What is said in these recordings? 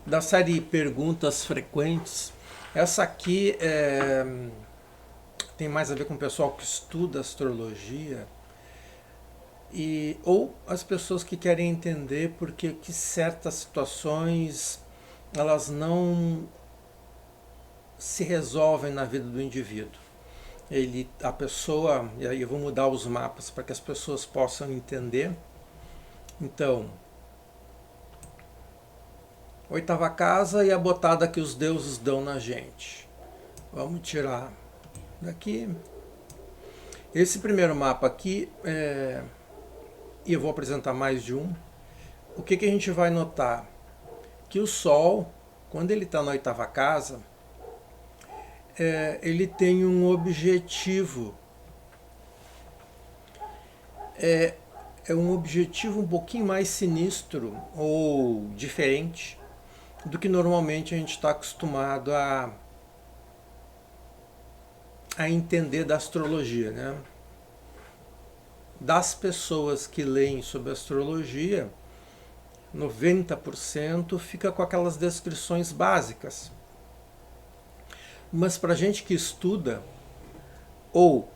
Da série Perguntas Frequentes. Essa aqui tem mais a ver com o pessoal que estuda astrologia ou as pessoas que querem entender porque que certas situações elas não se resolvem na vida do indivíduo. A pessoa, e aí eu vou mudar os mapas para que as pessoas possam entender. Então, oitava casa e a botada que os deuses dão na gente. Vamos tirar daqui. Esse primeiro mapa aqui, e eu vou apresentar mais de um. O que a gente vai notar? Que o Sol, quando ele está na oitava casa, ele tem um objetivo. É um objetivo um pouquinho mais sinistro ou diferente do que normalmente a gente está acostumado a entender da astrologia, né? Das pessoas que leem sobre astrologia, 90% fica com aquelas descrições básicas. Mas para a gente que estuda, ou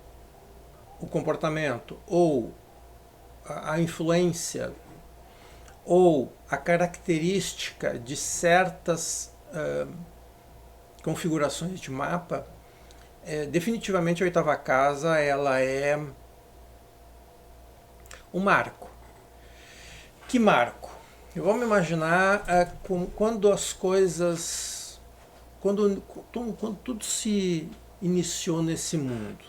o comportamento, ou a influência, ou a característica de certas configurações de mapa, definitivamente a oitava casa ela é um marco. Que marco? Vamos imaginar quando as coisas, quando tudo se iniciou nesse mundo.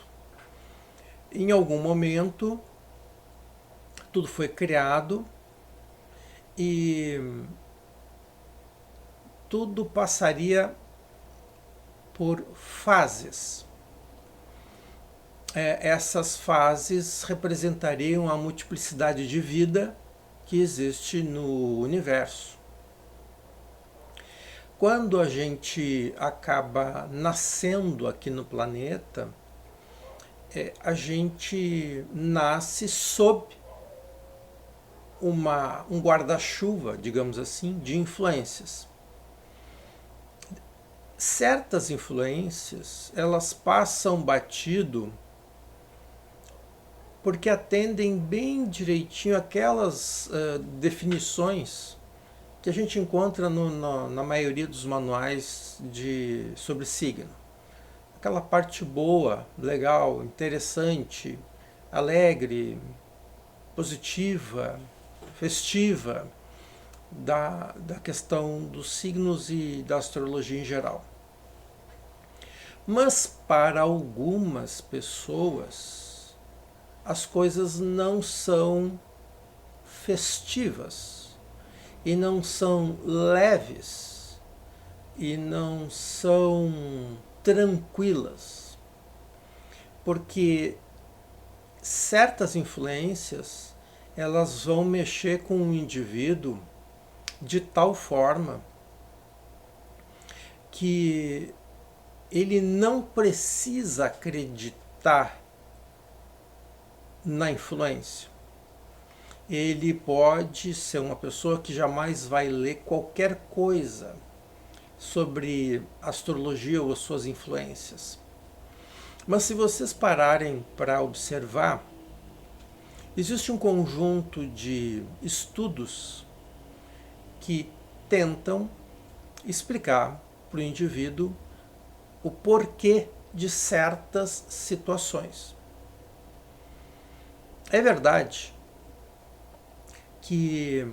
Em algum momento, tudo foi criado e tudo passaria por fases. Essas fases representariam a multiplicidade de vida que existe no universo. Quando a gente acaba nascendo aqui no planeta, a gente nasce sob um guarda-chuva, digamos assim, de influências. Certas influências, elas passam batido porque atendem bem direitinho aquelas definições que a gente encontra na maioria dos manuais sobre signo. Aquela parte boa, legal, interessante, alegre, positiva, festiva da questão dos signos e da astrologia em geral. Mas para algumas pessoas as coisas não são festivas e não são leves e não são tranquilas, porque certas influências elas vão mexer com o indivíduo de tal forma que ele não precisa acreditar na influência. Ele pode ser uma pessoa que jamais vai ler qualquer coisa sobre astrologia ou suas influências. Mas se vocês pararem para observar, existe um conjunto de estudos que tentam explicar para o indivíduo o porquê de certas situações. É verdade que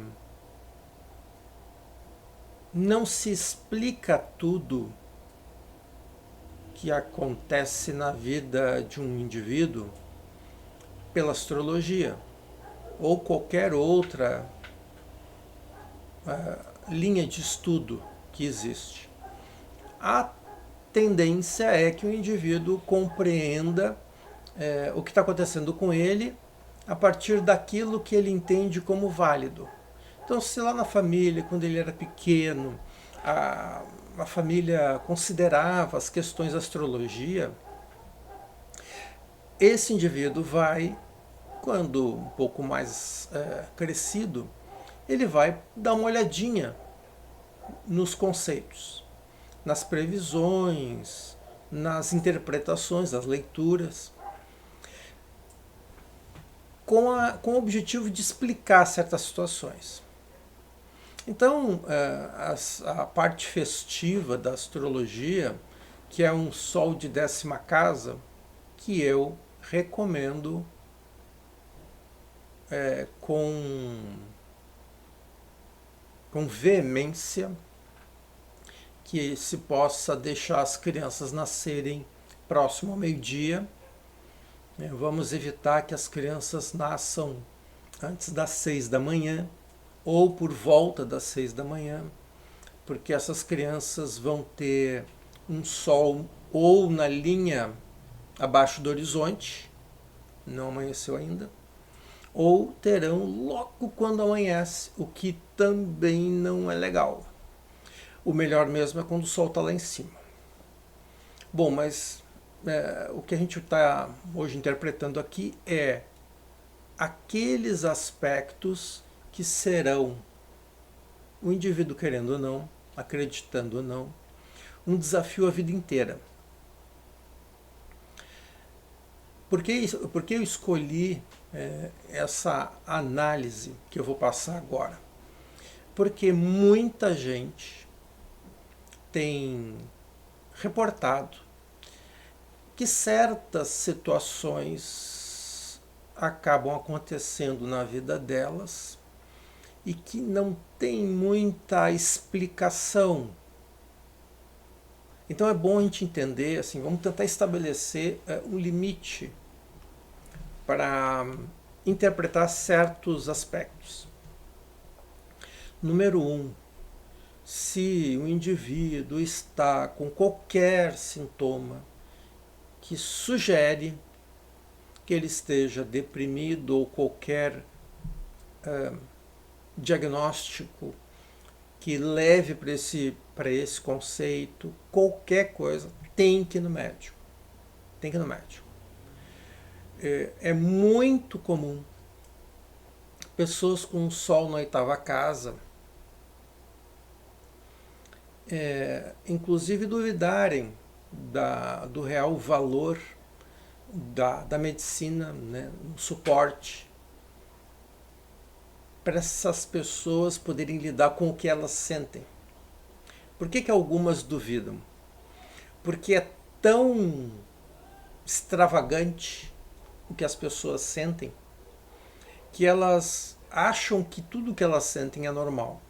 não se explica tudo que acontece na vida de um indivíduo pela astrologia ou qualquer outra linha de estudo que existe. A tendência é que o indivíduo compreenda o que está acontecendo com ele a partir daquilo que ele entende como válido. Então, se lá na família, quando ele era pequeno, a família considerava as questões da astrologia, esse indivíduo vai, quando um pouco mais crescido, ele vai dar uma olhadinha nos conceitos, nas previsões, nas interpretações, nas leituras, com o objetivo de explicar certas situações. Então, a parte festiva da astrologia, que é um sol de 10ª casa, que eu recomendo com veemência, que se possa deixar as crianças nascerem próximo ao meio-dia. Vamos evitar que as crianças nasçam antes das 6 da manhã ou por volta das 6 da manhã, porque essas crianças vão ter um sol ou na linha abaixo do horizonte, não amanheceu ainda, ou terão logo quando amanhece, o que também não é legal. O melhor mesmo é quando o sol está lá em cima. Bom, mas o que a gente está hoje interpretando aqui é aqueles aspectos que serão, o indivíduo querendo ou não, acreditando ou não, um desafio a vida inteira. Por que eu escolhi essa análise que eu vou passar agora? Porque muita gente tem reportado que certas situações acabam acontecendo na vida delas e que não tem muita explicação. Então é bom a gente entender, assim, vamos tentar estabelecer um limite para interpretar certos aspectos. Número 1, se o indivíduo está com qualquer sintoma que sugere que ele esteja deprimido ou qualquer diagnóstico que leve para esse conceito, qualquer coisa, tem que ir no médico. Tem que ir no médico. É muito comum pessoas com sol na 8ª casa, inclusive duvidarem do real valor da medicina, né, um suporte para essas pessoas poderem lidar com o que elas sentem. Por que algumas duvidam? Porque é tão extravagante o que as pessoas sentem que elas acham que tudo que elas sentem é normal.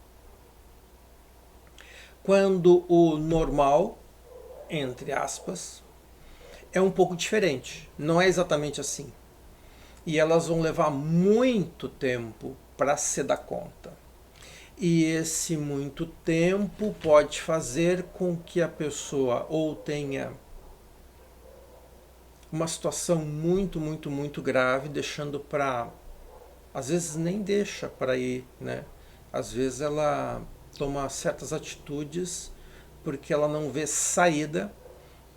Quando o normal, entre aspas, é um pouco diferente. Não é exatamente assim. E elas vão levar muito tempo para se dar conta. E esse muito tempo pode fazer com que a pessoa ou tenha uma situação muito, muito, muito grave, deixando para... Às vezes nem deixa para ir, né? Às vezes ela toma certas atitudes porque ela não vê saída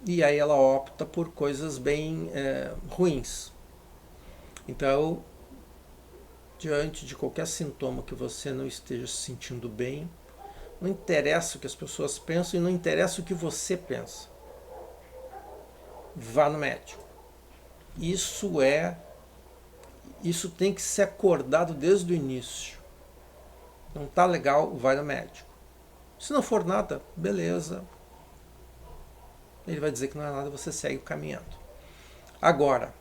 e aí ela opta por coisas bem ruins. Então, diante de qualquer sintoma que você não esteja se sentindo bem, não interessa o que as pessoas pensam e não interessa o que você pensa. Vá no médico. Isso tem que ser acordado desde o início. Não está legal, vai no médico. Se não for nada, beleza. Ele vai dizer que não é nada, você segue caminhando. Agora,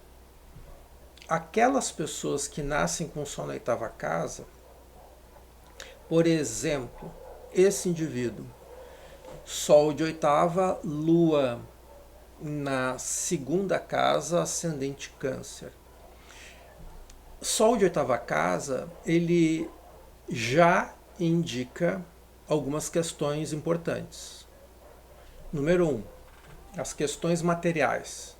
aquelas pessoas que nascem com sol na 8ª casa, por exemplo, esse indivíduo, sol de 8ª, lua na 2ª casa, ascendente câncer. Sol de 8ª casa, ele já indica algumas questões importantes. Número 1, as questões materiais.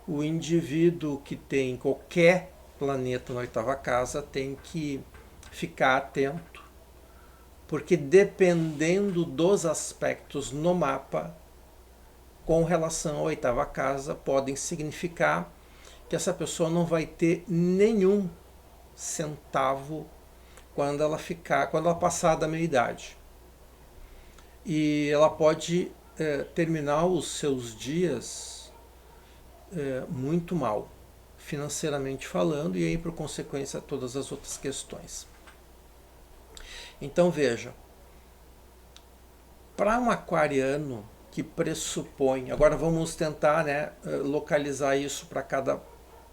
O indivíduo que tem qualquer planeta na 8ª casa tem que ficar atento, porque dependendo dos aspectos no mapa, com relação à 8ª casa, podem significar que essa pessoa não vai ter nenhum centavo quando ela passar da meia-idade. e ela pode terminar os seus dias muito mal, financeiramente falando, e aí por consequência todas as outras questões. Então veja, para um aquariano que pressupõe, agora vamos tentar, né, localizar isso para cada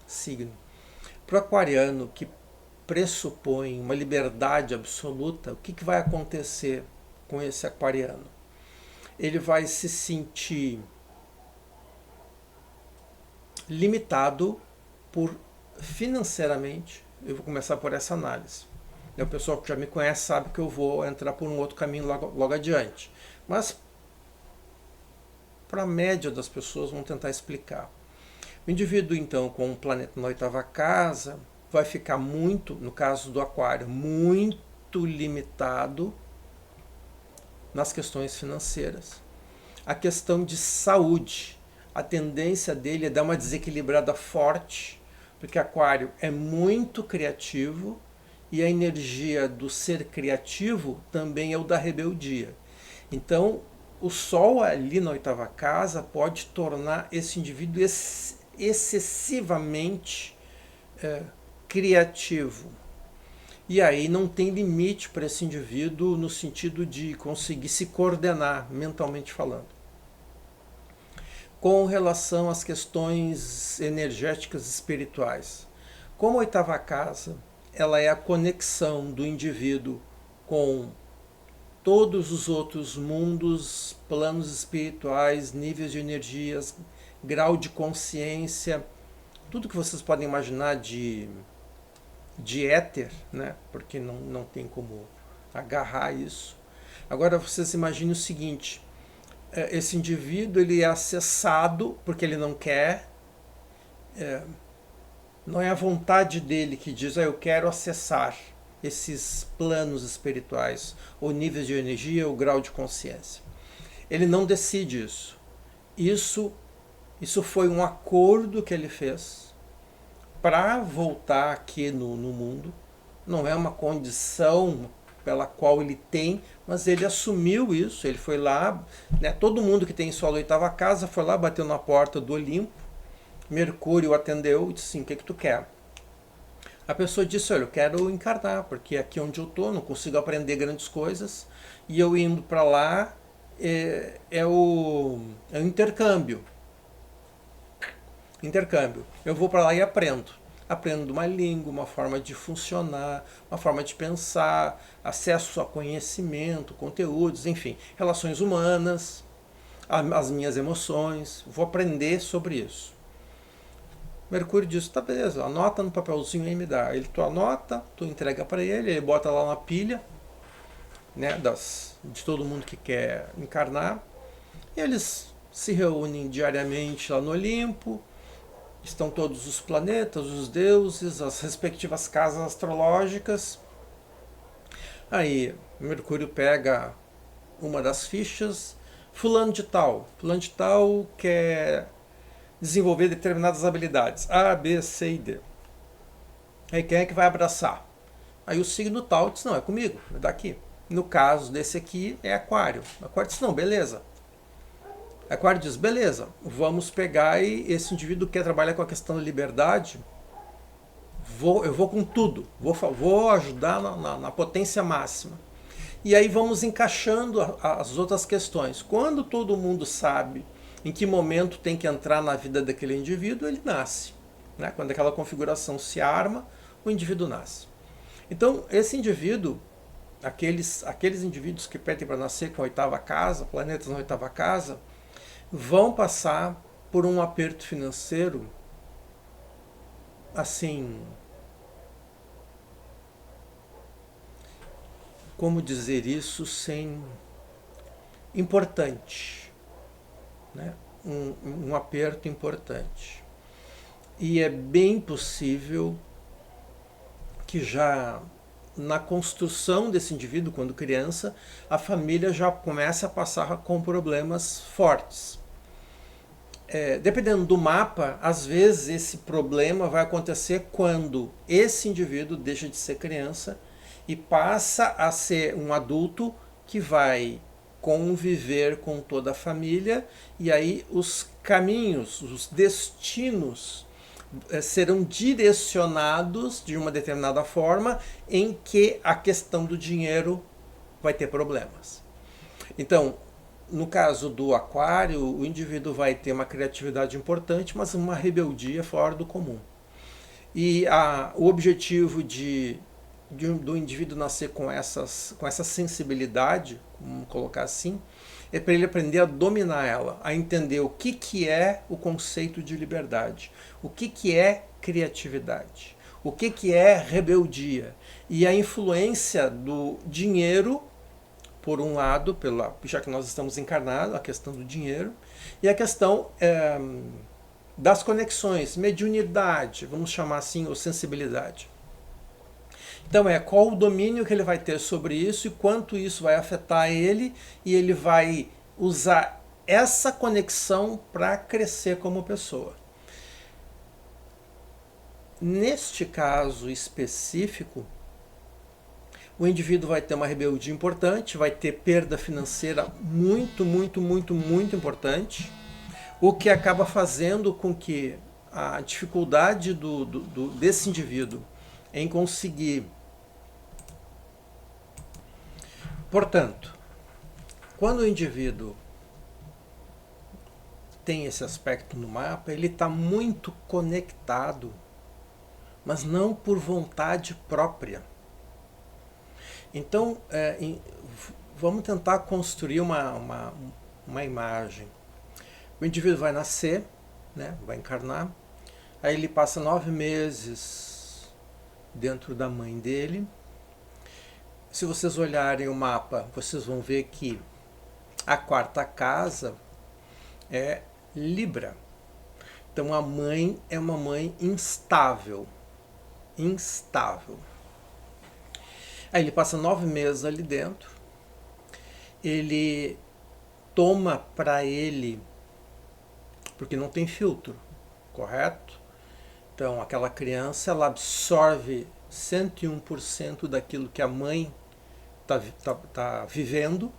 signo. Para o aquariano que pressupõe uma liberdade absoluta, o que vai acontecer com esse aquariano? Ele vai se sentir limitado por financeiramente. Eu vou começar por essa análise. O pessoal que já me conhece sabe que eu vou entrar por um outro caminho logo adiante. Mas para a média das pessoas, vamos tentar explicar. O indivíduo, então, com um planeta na oitava casa, vai ficar muito, no caso do aquário, muito limitado nas questões financeiras. A questão de saúde, a tendência dele é dar uma desequilibrada forte, porque aquário é muito criativo e a energia do ser criativo também é o da rebeldia. Então, o Sol ali na oitava casa pode tornar esse indivíduo excessivamente criativo. E aí não tem limite para esse indivíduo no sentido de conseguir se coordenar mentalmente falando. Com relação às questões energéticas espirituais, como a oitava casa, ela é a conexão do indivíduo com todos os outros mundos, planos espirituais, níveis de energias, grau de consciência, tudo que vocês podem imaginar de éter, né? Porque não tem como agarrar isso. Agora vocês imaginem o seguinte, esse indivíduo ele é acessado porque ele não quer, não é a vontade dele que diz, eu quero acessar esses planos espirituais, ou níveis de energia, ou grau de consciência. Ele não decide isso. Isso foi um acordo que ele fez para voltar aqui no mundo. Não é uma condição pela qual ele tem, mas ele assumiu isso. Ele foi lá, né, todo mundo que tem Sol na oitava casa foi lá, bateu na porta do Olimpo. Mercúrio atendeu e disse assim, o que tu quer? A pessoa disse, olha, eu quero encarnar, porque aqui onde eu estou não consigo aprender grandes coisas, e eu indo para lá é o intercâmbio. Eu vou para lá e aprendo. Aprendo uma língua, uma forma de funcionar, uma forma de pensar, acesso a conhecimento, conteúdos, enfim, relações humanas, as minhas emoções. Vou aprender sobre isso. Mercúrio diz, tá beleza, anota no papelzinho e me dá. Tu anota, tu entrega para ele bota lá na pilha, né, de todo mundo que quer encarnar. E eles se reúnem diariamente lá no Olimpo, estão todos os planetas, os deuses, as respectivas casas astrológicas. Aí Mercúrio pega uma das fichas, fulano de tal quer desenvolver determinadas habilidades, A, B, C e D. Aí quem é que vai abraçar? Aí o signo tal diz, não, é comigo, é daqui. No caso desse aqui é Aquário. Aquário diz, não, beleza. Aquário diz, beleza, vamos pegar e esse indivíduo quer trabalhar com a questão da liberdade, eu vou com tudo, vou ajudar na potência máxima. E aí vamos encaixando as outras questões. Quando todo mundo sabe em que momento tem que entrar na vida daquele indivíduo, ele nasce. Né? Quando aquela configuração se arma, o indivíduo nasce. Então, esse indivíduo, aqueles indivíduos que pedem para nascer com a oitava casa, planetas na oitava casa, vão passar por um aperto financeiro, assim, como dizer isso sem importante, né? Um aperto importante. E é bem possível que já na construção desse indivíduo, quando criança, a família já começa a passar com problemas fortes. Dependendo do mapa, às vezes esse problema vai acontecer quando esse indivíduo deixa de ser criança e passa a ser um adulto que vai conviver com toda a família, e aí os caminhos, os destinos serão direcionados de uma determinada forma em que a questão do dinheiro vai ter problemas. Então, no caso do aquário, o indivíduo vai ter uma criatividade importante, mas uma rebeldia fora do comum. E o objetivo do indivíduo nascer com essa sensibilidade, vamos colocar assim, é para ele aprender a dominar ela, a entender o que é o conceito de liberdade, o que é criatividade, o que é rebeldia, e a influência do dinheiro, por um lado, já que nós estamos encarnados, a questão do dinheiro, e a questão das conexões, mediunidade, vamos chamar assim, ou sensibilidade. Então qual o domínio que ele vai ter sobre isso e quanto isso vai afetar ele, e ele vai usar essa conexão para crescer como pessoa. Neste caso específico, o indivíduo vai ter uma rebeldia importante, vai ter perda financeira muito, muito, muito, muito importante, o que acaba fazendo com que a dificuldade desse indivíduo em conseguir. Portanto, quando o indivíduo tem esse aspecto no mapa, ele está muito conectado, mas não por vontade própria. Então, vamos tentar construir uma imagem. O indivíduo vai nascer, né, vai encarnar, aí ele passa 9 meses dentro da mãe dele. Se vocês olharem o mapa, vocês vão ver que a 4ª casa é Libra. Então a mãe é uma mãe instável. Aí ele passa 9 meses ali dentro. Ele toma para ele, porque não tem filtro, correto? Então aquela criança, ela absorve 101% daquilo que a mãe está vivendo,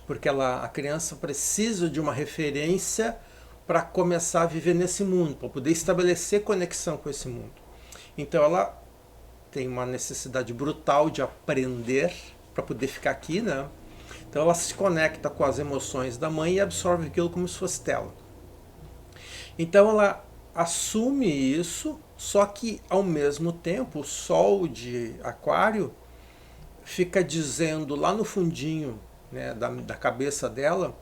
porque a criança precisa de uma referência para começar a viver nesse mundo, para poder estabelecer conexão com esse mundo. Então ela tem uma necessidade brutal de aprender para poder ficar aqui, né? Então ela se conecta com as emoções da mãe e absorve aquilo como se fosse tela. Então ela assume isso, só que ao mesmo tempo o Sol de Aquário fica dizendo lá no fundinho, né, da cabeça dela,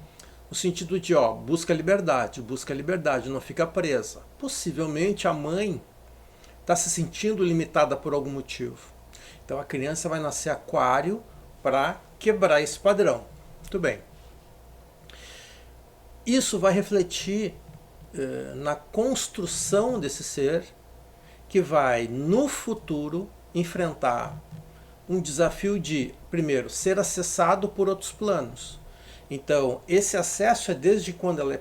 no sentido de busca liberdade, não fica presa. Possivelmente a mãe está se sentindo limitada por algum motivo. Então a criança vai nascer Aquário para quebrar esse padrão. Muito bem. Isso vai refletir na construção desse ser, que vai no futuro enfrentar um desafio de, primeiro, ser acessado por outros planos. Então, esse acesso é desde quando ela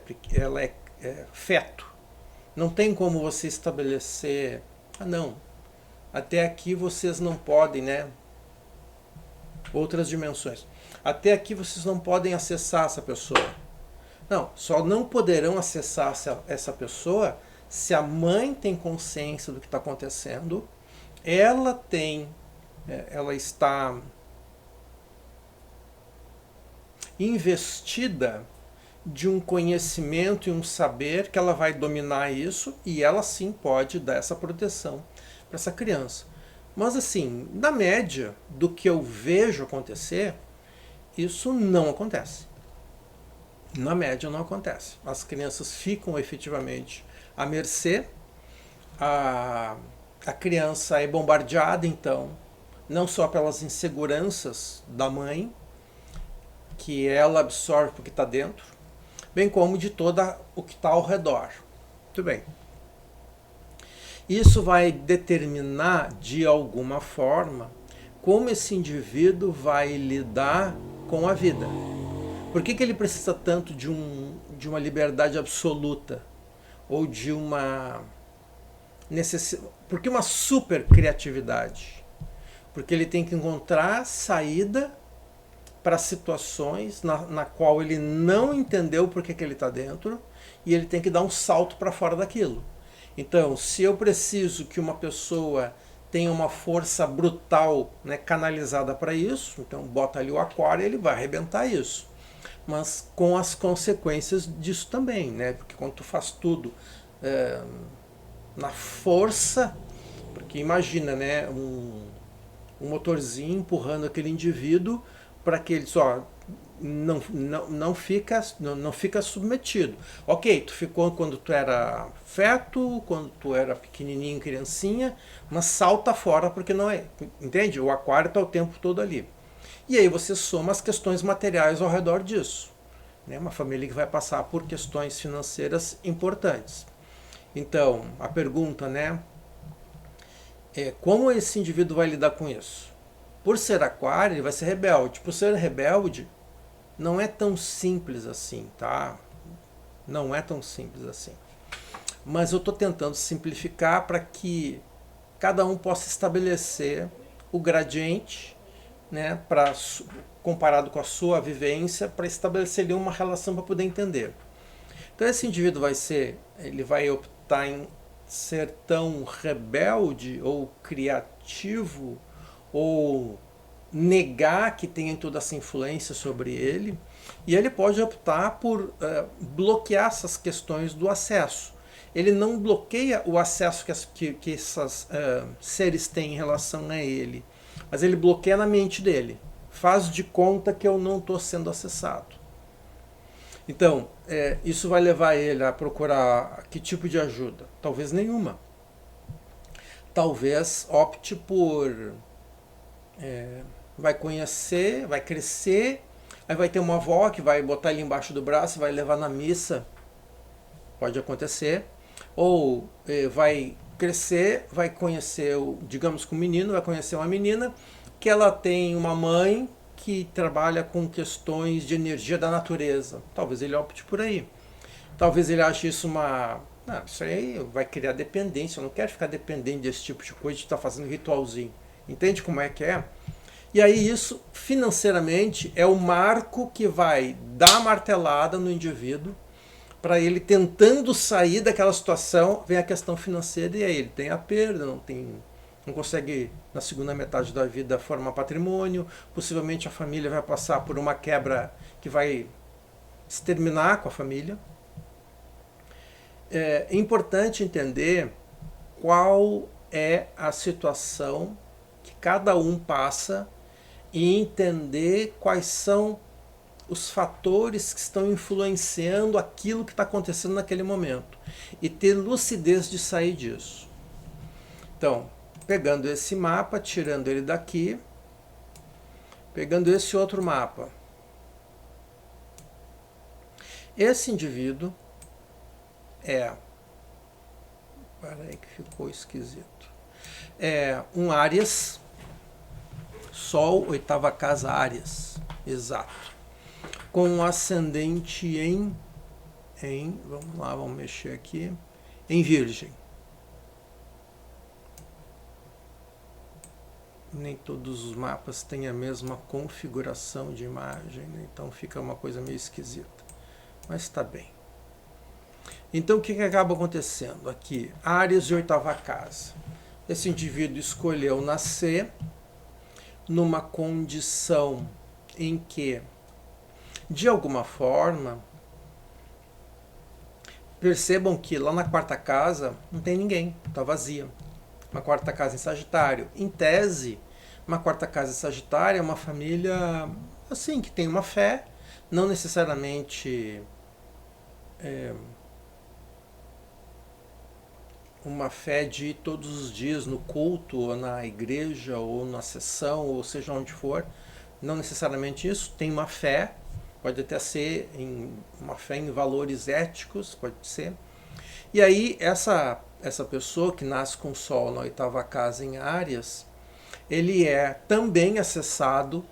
é feto. Não tem como você estabelecer, não, até aqui vocês não podem, né? Outras dimensões. Até aqui vocês não podem acessar essa pessoa. Não, só não poderão acessar essa pessoa se a mãe tem consciência do que está acontecendo, ela está investida de um conhecimento e um saber que ela vai dominar isso, e ela sim pode dar essa proteção para essa criança. Mas assim, na média do que eu vejo acontecer, isso não acontece. Na média não acontece. As crianças ficam efetivamente à mercê. A criança é bombardeada, então, não só pelas inseguranças da mãe, que ela absorve porque está dentro, bem como de todo o que está ao redor. Muito bem. Isso vai determinar, de alguma forma, como esse indivíduo vai lidar com a vida. Por que ele precisa tanto de uma liberdade absoluta? Ou de uma necessidade? Por que uma super criatividade? Porque ele tem que encontrar saída para situações na qual ele não entendeu por que ele está dentro e ele tem que dar um salto para fora daquilo. Então, se eu preciso que uma pessoa tenha uma força brutal, né, canalizada para isso, então bota ali o aquário e ele vai arrebentar isso. Mas com as consequências disso também, né? Porque quando tu faz tudo na força, porque imagina, né, um motorzinho empurrando aquele indivíduo para que ele só não fica submetido. Ok, tu ficou quando tu era feto, quando tu era pequenininho, criancinha, mas salta fora porque não é, entende? O aquário está o tempo todo ali. E aí você soma as questões materiais ao redor disso, né? Uma família que vai passar por questões financeiras importantes. Então, a pergunta, né, é como esse indivíduo vai lidar com isso? Por ser aquário, ele vai ser rebelde. Por ser rebelde, não é tão simples assim, tá? Não é tão simples assim. Mas eu estou tentando simplificar para que cada um possa estabelecer o gradiente, né, comparado com a sua vivência, para estabelecer ali uma relação para poder entender. Então esse indivíduo ele vai optar em ser tão rebelde ou criativo ou negar que tem toda essa influência sobre ele, e ele pode optar por bloquear essas questões do acesso. Ele não bloqueia o acesso que esses seres têm em relação a ele, mas ele bloqueia na mente dele. Faz de conta que eu não estou sendo acessado. Então, isso vai levar ele a procurar que tipo de ajuda? Talvez nenhuma. Talvez opte por vai conhecer, vai crescer, aí vai ter uma avó que vai botar ele embaixo do braço e vai levar na missa, pode acontecer, ou vai crescer, vai conhecer, digamos que um menino vai conhecer uma menina, que ela tem uma mãe que trabalha com questões de energia da natureza, talvez ele opte por aí, talvez ele ache isso isso aí vai criar dependência, eu não quero ficar dependente desse tipo de coisa de estar fazendo ritualzinho, entende como é que é? E aí isso, financeiramente, é o marco que vai dar a martelada no indivíduo para ele tentando sair daquela situação, vem a questão financeira e aí ele tem a perda, não consegue na segunda metade da vida formar patrimônio, possivelmente a família vai passar por uma quebra que vai exterminar com a família. É importante entender qual é a situação que cada um passa e entender quais são os fatores que estão influenciando aquilo que está acontecendo naquele momento e ter lucidez de sair disso. Então, pegando esse mapa, tirando ele daqui, pegando esse outro mapa. Esse indivíduo peraí que ficou esquisito. É um Áries, Sol, oitava casa, Áries, exato. Com um ascendente vamos lá, vamos mexer aqui, em Virgem. Nem todos os mapas têm a mesma configuração de imagem, né? Então fica uma coisa meio esquisita. Mas está bem. Então o que acaba acontecendo aqui? Áries de oitava casa. Esse indivíduo escolheu nascer numa condição em que, de alguma forma, percebam que lá na quarta casa não tem ninguém, está vazia. Uma quarta casa em Sagitário. Em tese, uma quarta casa em Sagitário é uma família assim, que tem uma fé, não necessariamente uma fé de ir todos os dias no culto, ou na igreja, ou na sessão, ou seja onde for. Não necessariamente isso, tem uma fé, pode até ser uma fé em valores éticos, pode ser. E aí essa pessoa que nasce com o Sol na oitava casa em Áries, ele é também acessado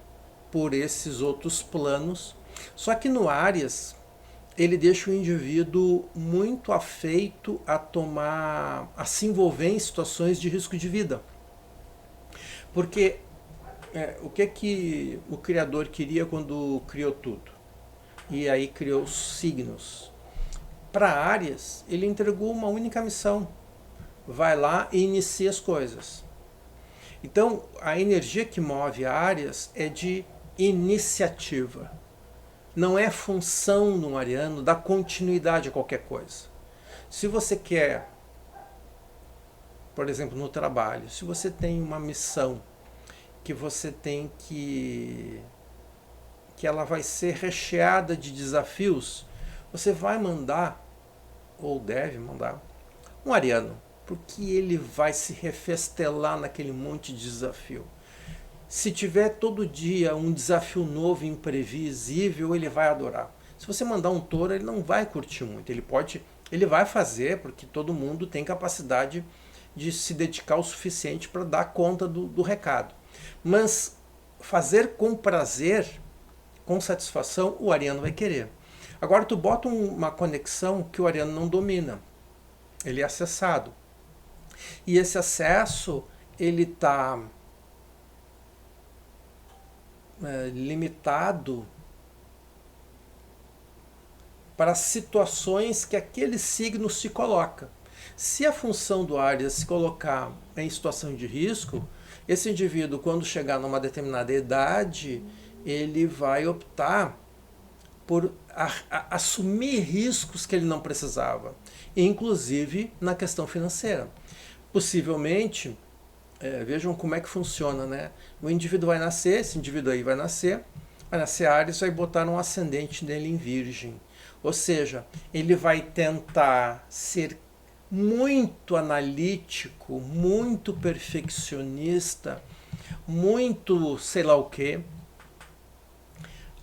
por esses outros planos, só que no Áries ele deixa o indivíduo muito afeito a se envolver em situações de risco de vida. Porque o que que o Criador queria quando criou tudo? E aí criou os signos. Para Áries, ele entregou uma única missão. Vai lá e inicia as coisas. Então, a energia que move Áries é de iniciativa. Não é função no ariano dar continuidade a qualquer coisa. Se você quer, por exemplo, no trabalho, se você tem uma missão que você tem que ela vai ser recheada de desafios, você vai mandar, ou deve mandar, um ariano, porque ele vai se refestelar naquele monte de desafio. Se tiver todo dia um desafio novo, imprevisível, ele vai adorar. Se você mandar um touro, ele não vai curtir muito. Ele vai fazer, porque todo mundo tem capacidade de se dedicar o suficiente para dar conta do recado. Mas fazer com prazer, com satisfação, o ariano vai querer. Agora tu bota uma conexão que o ariano não domina. Ele é acessado. E esse acesso, ele está limitado para situações que aquele signo se coloca. Se a função do Áries se colocar em situação de risco, esse indivíduo, quando chegar numa determinada idade, ele vai optar por assumir riscos que ele não precisava, inclusive na questão financeira. Possivelmente, vejam como é que funciona, né? O indivíduo vai nascer, esse indivíduo aí vai nascer Áries, vai botar um ascendente nele em Virgem. Ou seja, ele vai tentar ser muito analítico, muito perfeccionista, muito sei lá o quê,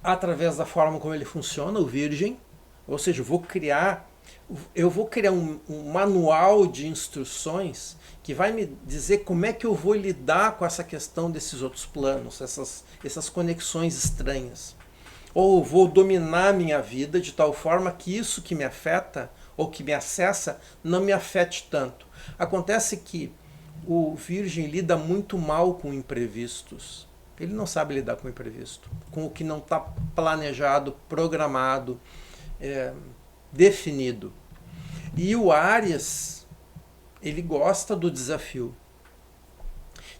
através da forma como ele funciona, o Virgem. Ou seja, eu vou criar um manual de instruções que vai me dizer como é que eu vou lidar com essa questão desses outros planos, essas conexões estranhas. Ou vou dominar a minha vida de tal forma que isso que me afeta ou que me acessa não me afete tanto. Acontece que o Virgem lida muito mal com imprevistos. Ele não sabe lidar com o imprevisto, com o que não está planejado, programado, definido. E o Áries, ele gosta do desafio.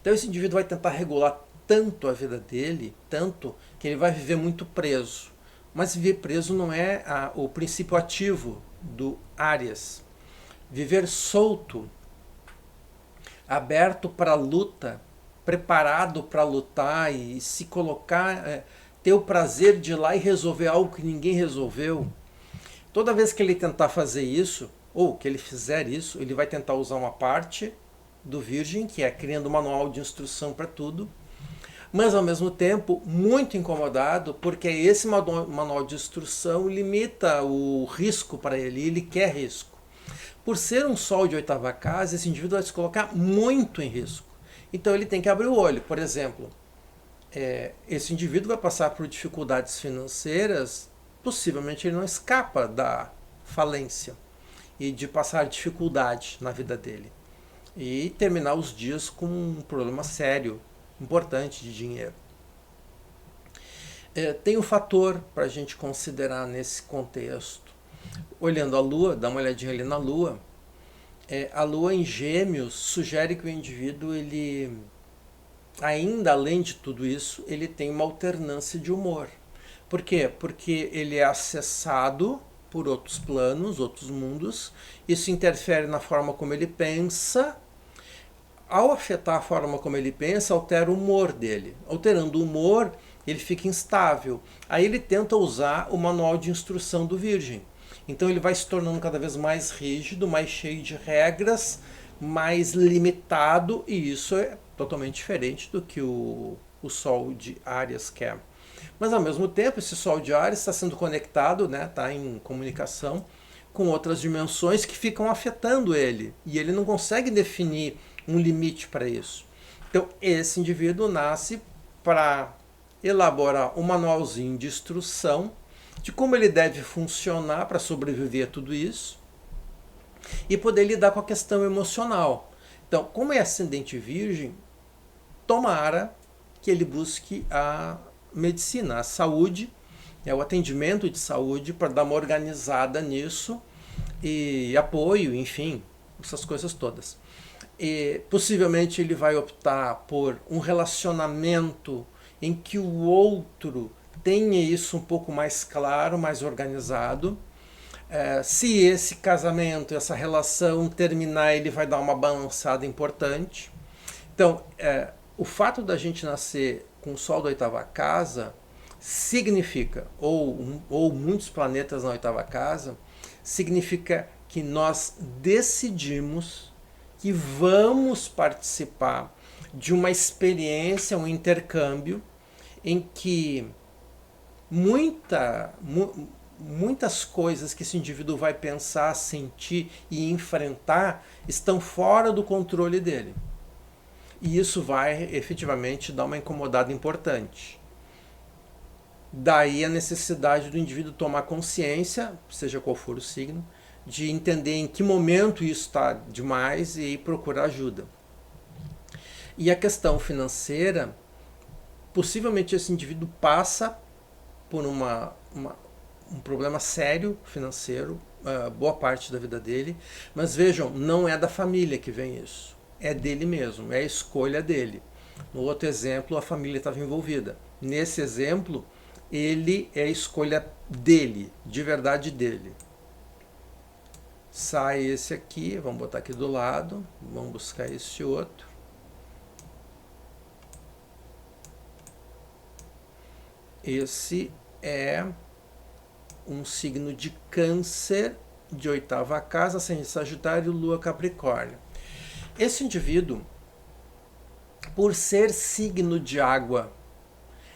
Então esse indivíduo vai tentar regular tanto a vida dele, tanto que ele vai viver muito preso. Mas viver preso não é o princípio ativo do Áries. Viver solto, aberto para a luta, preparado para lutar e se colocar, ter o prazer de ir lá e resolver algo que ninguém resolveu. Toda vez que ele tentar fazer isso, ou que ele fizer isso, ele vai tentar usar uma parte do Virgem, que é criando um manual de instrução para tudo, mas ao mesmo tempo muito incomodado, porque esse manual de instrução limita o risco para ele, ele quer risco. Por ser um Sol de 8ª casa, esse indivíduo vai se colocar muito em risco. Então ele tem que abrir o olho. Por exemplo, esse indivíduo vai passar por dificuldades financeiras, possivelmente ele não escapa da falência e de passar dificuldade na vida dele. E terminar os dias com um problema sério, importante de dinheiro. Tem um fator para a gente considerar nesse contexto. Olhando a Lua, dá uma olhadinha ali na Lua. A Lua em Gêmeos sugere que o indivíduo, ele, ainda além de tudo isso, ele tem uma alternância de humor. Por quê? Porque ele é acessado por outros planos, outros mundos. Isso interfere na forma como ele pensa. Ao afetar a forma como ele pensa, altera o humor dele. Alterando o humor, ele fica instável. Aí ele tenta usar o manual de instrução do Virgem. Então ele vai se tornando cada vez mais rígido, mais cheio de regras, mais limitado, e isso é totalmente diferente do que o Sol de Áries quer. Mas ao mesmo tempo, esse Sol de Áries está sendo conectado, né, está em comunicação com outras dimensões que ficam afetando ele. E ele não consegue definir um limite para isso. Então esse indivíduo nasce para elaborar um manualzinho de instrução de como ele deve funcionar para sobreviver a tudo isso e poder lidar com a questão emocional. Então, como é ascendente Virgem, tomara que ele busque a medicina, a saúde, o atendimento de saúde, para dar uma organizada nisso e apoio, enfim, essas coisas todas. E possivelmente ele vai optar por um relacionamento em que o outro tenha isso um pouco mais claro, mais organizado. Se esse casamento, essa relação terminar, ele vai dar uma balançada importante. Então, o fato da gente nascer com o Sol da oitava casa significa, ou muitos planetas na oitava casa, significa que nós decidimos que vamos participar de uma experiência, um intercâmbio, em que muitas coisas que esse indivíduo vai pensar, sentir e enfrentar estão fora do controle dele. E isso vai efetivamente dar uma incomodada importante. Daí a necessidade do indivíduo tomar consciência, seja qual for o signo, de entender em que momento isso está demais e procurar ajuda. E a questão financeira, possivelmente esse indivíduo passa por um problema sério financeiro, boa parte da vida dele, mas vejam, não é da família que vem isso, é dele mesmo, é a escolha dele. No outro exemplo, a família estava envolvida. Nesse exemplo, ele é a escolha dele, de verdade dele. Sai esse aqui, vamos botar aqui do lado, vamos buscar esse outro. Esse é um signo de Câncer, de oitava casa, ascendente Sagitário, Lua Capricórnio. Esse indivíduo, por ser signo de água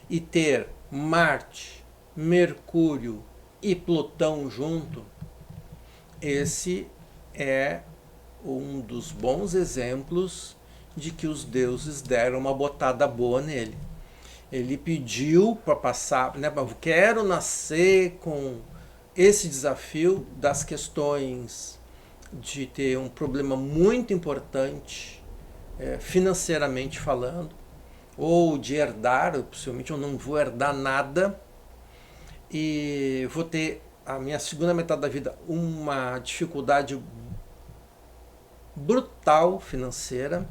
e ter Marte, Mercúrio e Plutão junto, esse é um dos bons exemplos de que os deuses deram uma botada boa nele. Ele pediu para passar, né, quero nascer com esse desafio das questões de ter um problema muito importante, financeiramente falando, ou de herdar, possivelmente eu não vou herdar nada e vou ter a minha segunda metade da vida uma dificuldade brutal financeira,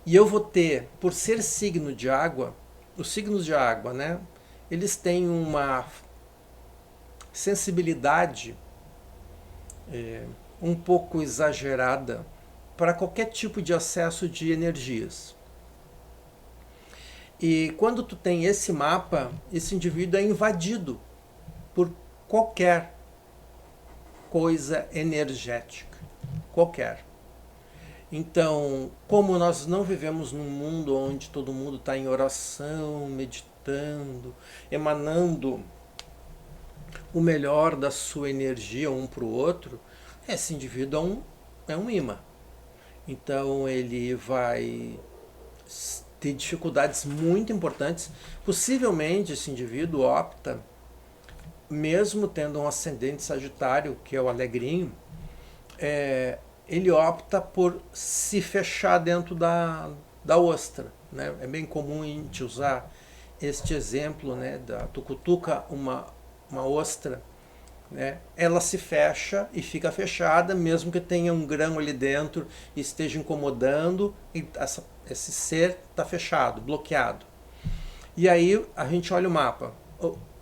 e eu vou ter, por ser signo de água, os signos de água, né, eles têm uma sensibilidade um pouco exagerada para qualquer tipo de acesso de energias. E quando tu tem esse mapa, esse indivíduo é invadido por qualquer coisa energética, qualquer. Então, como nós não vivemos num mundo onde todo mundo está em oração, meditando, emanando o melhor da sua energia um para o outro, esse indivíduo é um imã. Então ele vai ter dificuldades muito importantes. Possivelmente esse indivíduo opta, mesmo tendo um ascendente Sagitário, que é o alegrinho, ele opta por se fechar dentro da ostra. Né? É bem comum a gente usar este exemplo, né, tu cutuca uma ostra, né? Ela se fecha e fica fechada, mesmo que tenha um grão ali dentro e esteja incomodando, e esse ser está fechado, bloqueado. E aí a gente olha o mapa.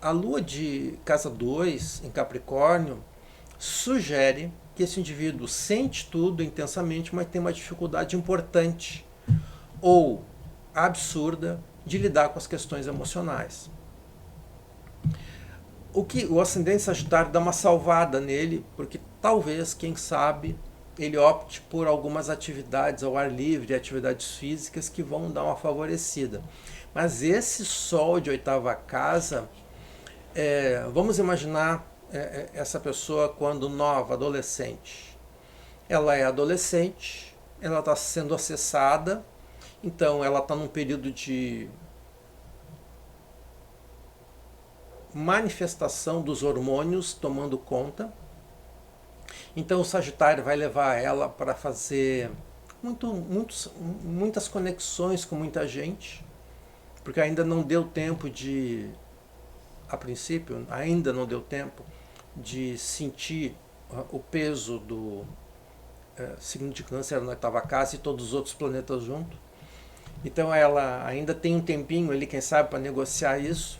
A lua de casa 2 em Capricórnio sugere que esse indivíduo sente tudo intensamente, mas tem uma dificuldade importante ou absurda de lidar com as questões emocionais. O ascendente Sagitário dá uma salvada nele, porque talvez, quem sabe, ele opte por algumas atividades ao ar livre, atividades físicas que vão dar uma favorecida. Mas esse Sol de oitava casa, vamos imaginar essa pessoa quando nova, adolescente. Ela é adolescente, ela está sendo acessada, então ela está num período de manifestação dos hormônios tomando conta. Então o Sagitário vai levar ela para fazer muitas conexões com muita gente, porque ainda não deu tempo de, a princípio, ainda não deu tempo de sentir o peso do signo de Câncer na oitava casa e todos os outros planetas junto. Então ela ainda tem um tempinho ali, quem sabe, para negociar isso.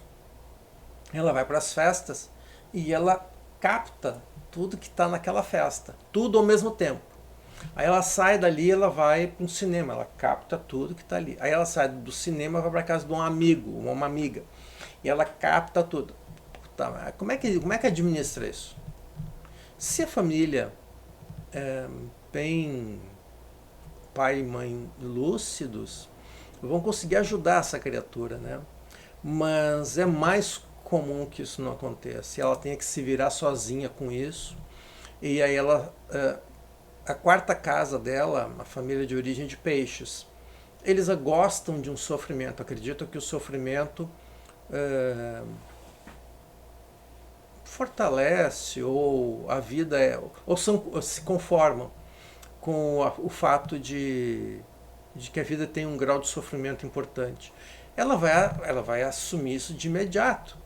Ela vai para as festas e ela capta tudo que está naquela festa, tudo ao mesmo tempo. Aí ela sai dali, ela vai para um cinema, ela capta tudo que está ali. Aí ela sai do cinema e vai para casa de um amigo, uma amiga, e ela capta tudo. Tá, como é que administra isso? Se a família tem pai e mãe lúcidos, vão conseguir ajudar essa criatura, né? Mas é mais comum que isso não aconteça. Ela tenha que se virar sozinha com isso. E aí ela, a quarta casa dela, a família de origem de peixes, eles gostam de um sofrimento, acreditam que o sofrimento fortalece, ou a vida ou se conformam com o fato de que a vida tem um grau de sofrimento importante. Ela vai assumir isso de imediato,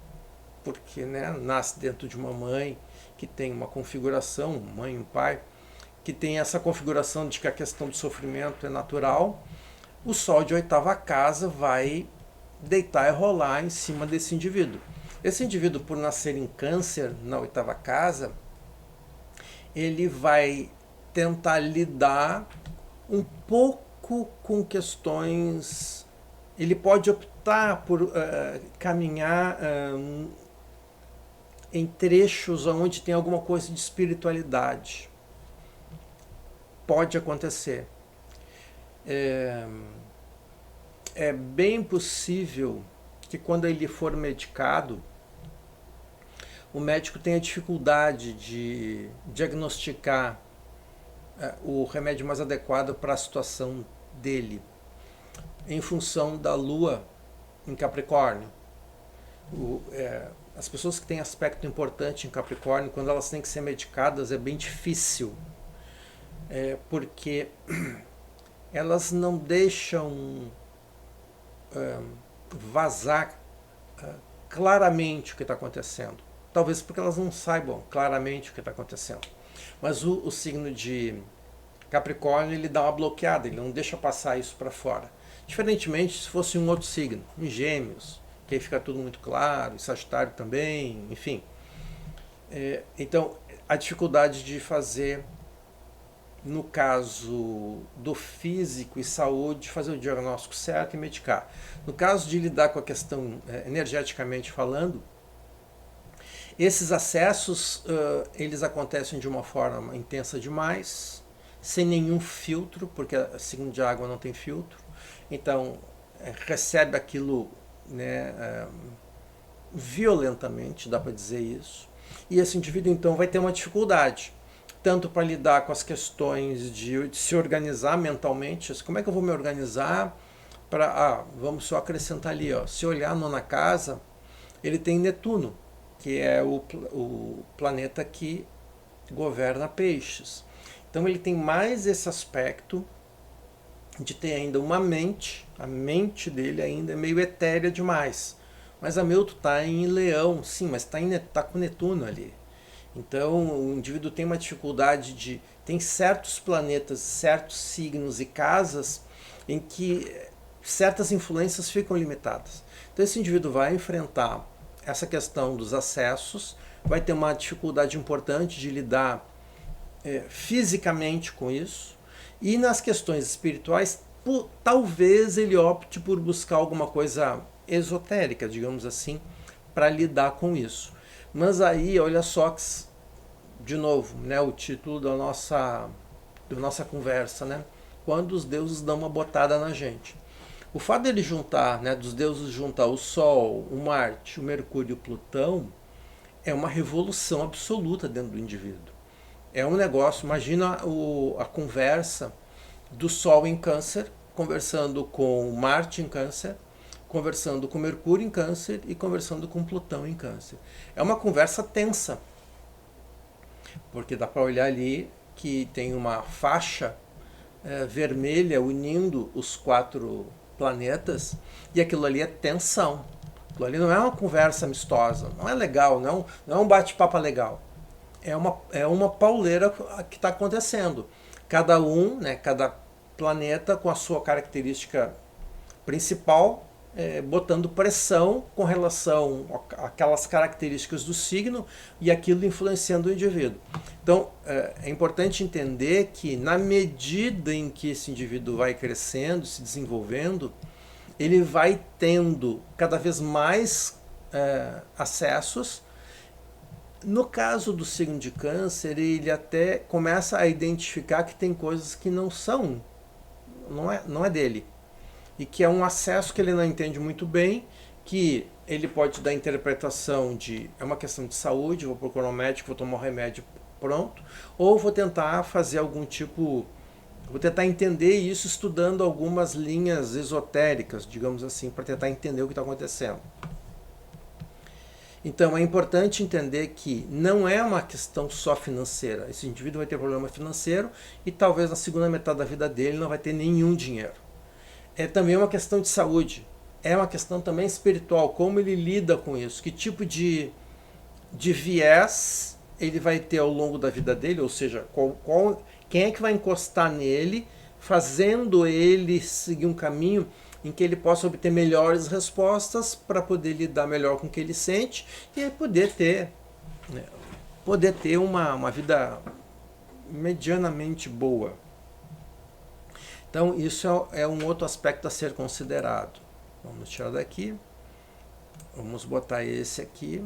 porque, né, nasce dentro de uma mãe que tem uma configuração, mãe e um pai, que tem essa configuração de que a questão do sofrimento é natural. O Sol de oitava casa vai deitar e rolar em cima desse indivíduo. Esse indivíduo, por nascer em Câncer, na oitava casa, ele vai tentar lidar um pouco com questões. Ele pode optar por caminhar em trechos onde tem alguma coisa de espiritualidade. Pode acontecer. É bem possível que quando ele for medicado, o médico tenha dificuldade de diagnosticar o remédio mais adequado para a situação dele, em função da Lua em Capricórnio. As pessoas que têm aspecto importante em Capricórnio, quando elas têm que ser medicadas, é bem difícil, porque elas não deixam vazar claramente o que está acontecendo. Talvez porque elas não saibam claramente o que está acontecendo. Mas o signo de Capricórnio, ele dá uma bloqueada, ele não deixa passar isso para fora. Diferentemente se fosse um outro signo, em Gêmeos, que aí fica tudo muito claro, e Sagitário também, enfim. Então, a dificuldade de fazer, no caso do físico e saúde, fazer o diagnóstico certo e medicar. No caso de lidar com a questão energeticamente falando, esses acessos eles acontecem de uma forma intensa demais, sem nenhum filtro, porque a signo de água não tem filtro. Então recebe aquilo, né, violentamente, dá para dizer isso. E esse indivíduo então vai ter uma dificuldade, tanto para lidar com as questões de se organizar mentalmente. Como é que eu vou me organizar para... vamos só acrescentar ali, se olhar a nona casa, ele tem Netuno, que é o planeta que governa peixes. Então ele tem mais esse aspecto de ter ainda uma mente, a mente dele ainda é meio etérea demais. Mas a Milton está em Leão, sim, mas está com Netuno ali. Então o indivíduo tem uma dificuldade de... Tem certos planetas, certos signos e casas em que certas influências ficam limitadas. Então esse indivíduo vai enfrentar essa questão dos acessos, vai ter uma dificuldade importante de lidar fisicamente com isso, e nas questões espirituais, talvez ele opte por buscar alguma coisa esotérica, digamos assim, para lidar com isso. Mas aí, olha só, de novo, né, o título da nossa conversa, né? Quando os deuses dão uma botada na gente. O fato dele juntar, né, dos deuses juntar o Sol, o Marte, o Mercúrio e o Plutão, é uma revolução absoluta dentro do indivíduo. É um negócio, imagina a conversa do Sol em Câncer, conversando com Marte em Câncer, conversando com Mercúrio em Câncer e conversando com Plutão em Câncer. É uma conversa tensa, porque dá para olhar ali que tem uma faixa vermelha unindo os quatro planetas, e aquilo ali é tensão. Aquilo ali não é uma conversa amistosa, não é legal, não é um bate-papo legal. É uma pauleira que está acontecendo. Cada um, né, cada planeta com a sua característica principal, botando pressão com relação àquelas características do signo e aquilo influenciando o indivíduo. Então, é importante entender que na medida em que esse indivíduo vai crescendo, se desenvolvendo, ele vai tendo cada vez mais acessos. No caso do signo de câncer, ele até começa a identificar que tem coisas que não é dele. E que é um acesso que ele não entende muito bem, que ele pode dar interpretação de é uma questão de saúde, vou procurar um médico, vou tomar um remédio, pronto, ou vou tentar fazer algum tipo, vou tentar entender isso estudando algumas linhas esotéricas, digamos assim, para tentar entender o que está acontecendo. Então é importante entender que não é uma questão só financeira. Esse indivíduo vai ter problema financeiro e talvez na segunda metade da vida dele não vai ter nenhum dinheiro. É também uma questão de saúde. É uma questão também espiritual, como ele lida com isso, que tipo de viés ele vai ter ao longo da vida dele, ou seja, quem é que vai encostar nele, fazendo ele seguir um caminho em que ele possa obter melhores respostas para poder lidar melhor com o que ele sente e poder ter uma vida medianamente boa. Então isso é um outro aspecto a ser considerado. Vamos tirar daqui, vamos botar esse aqui.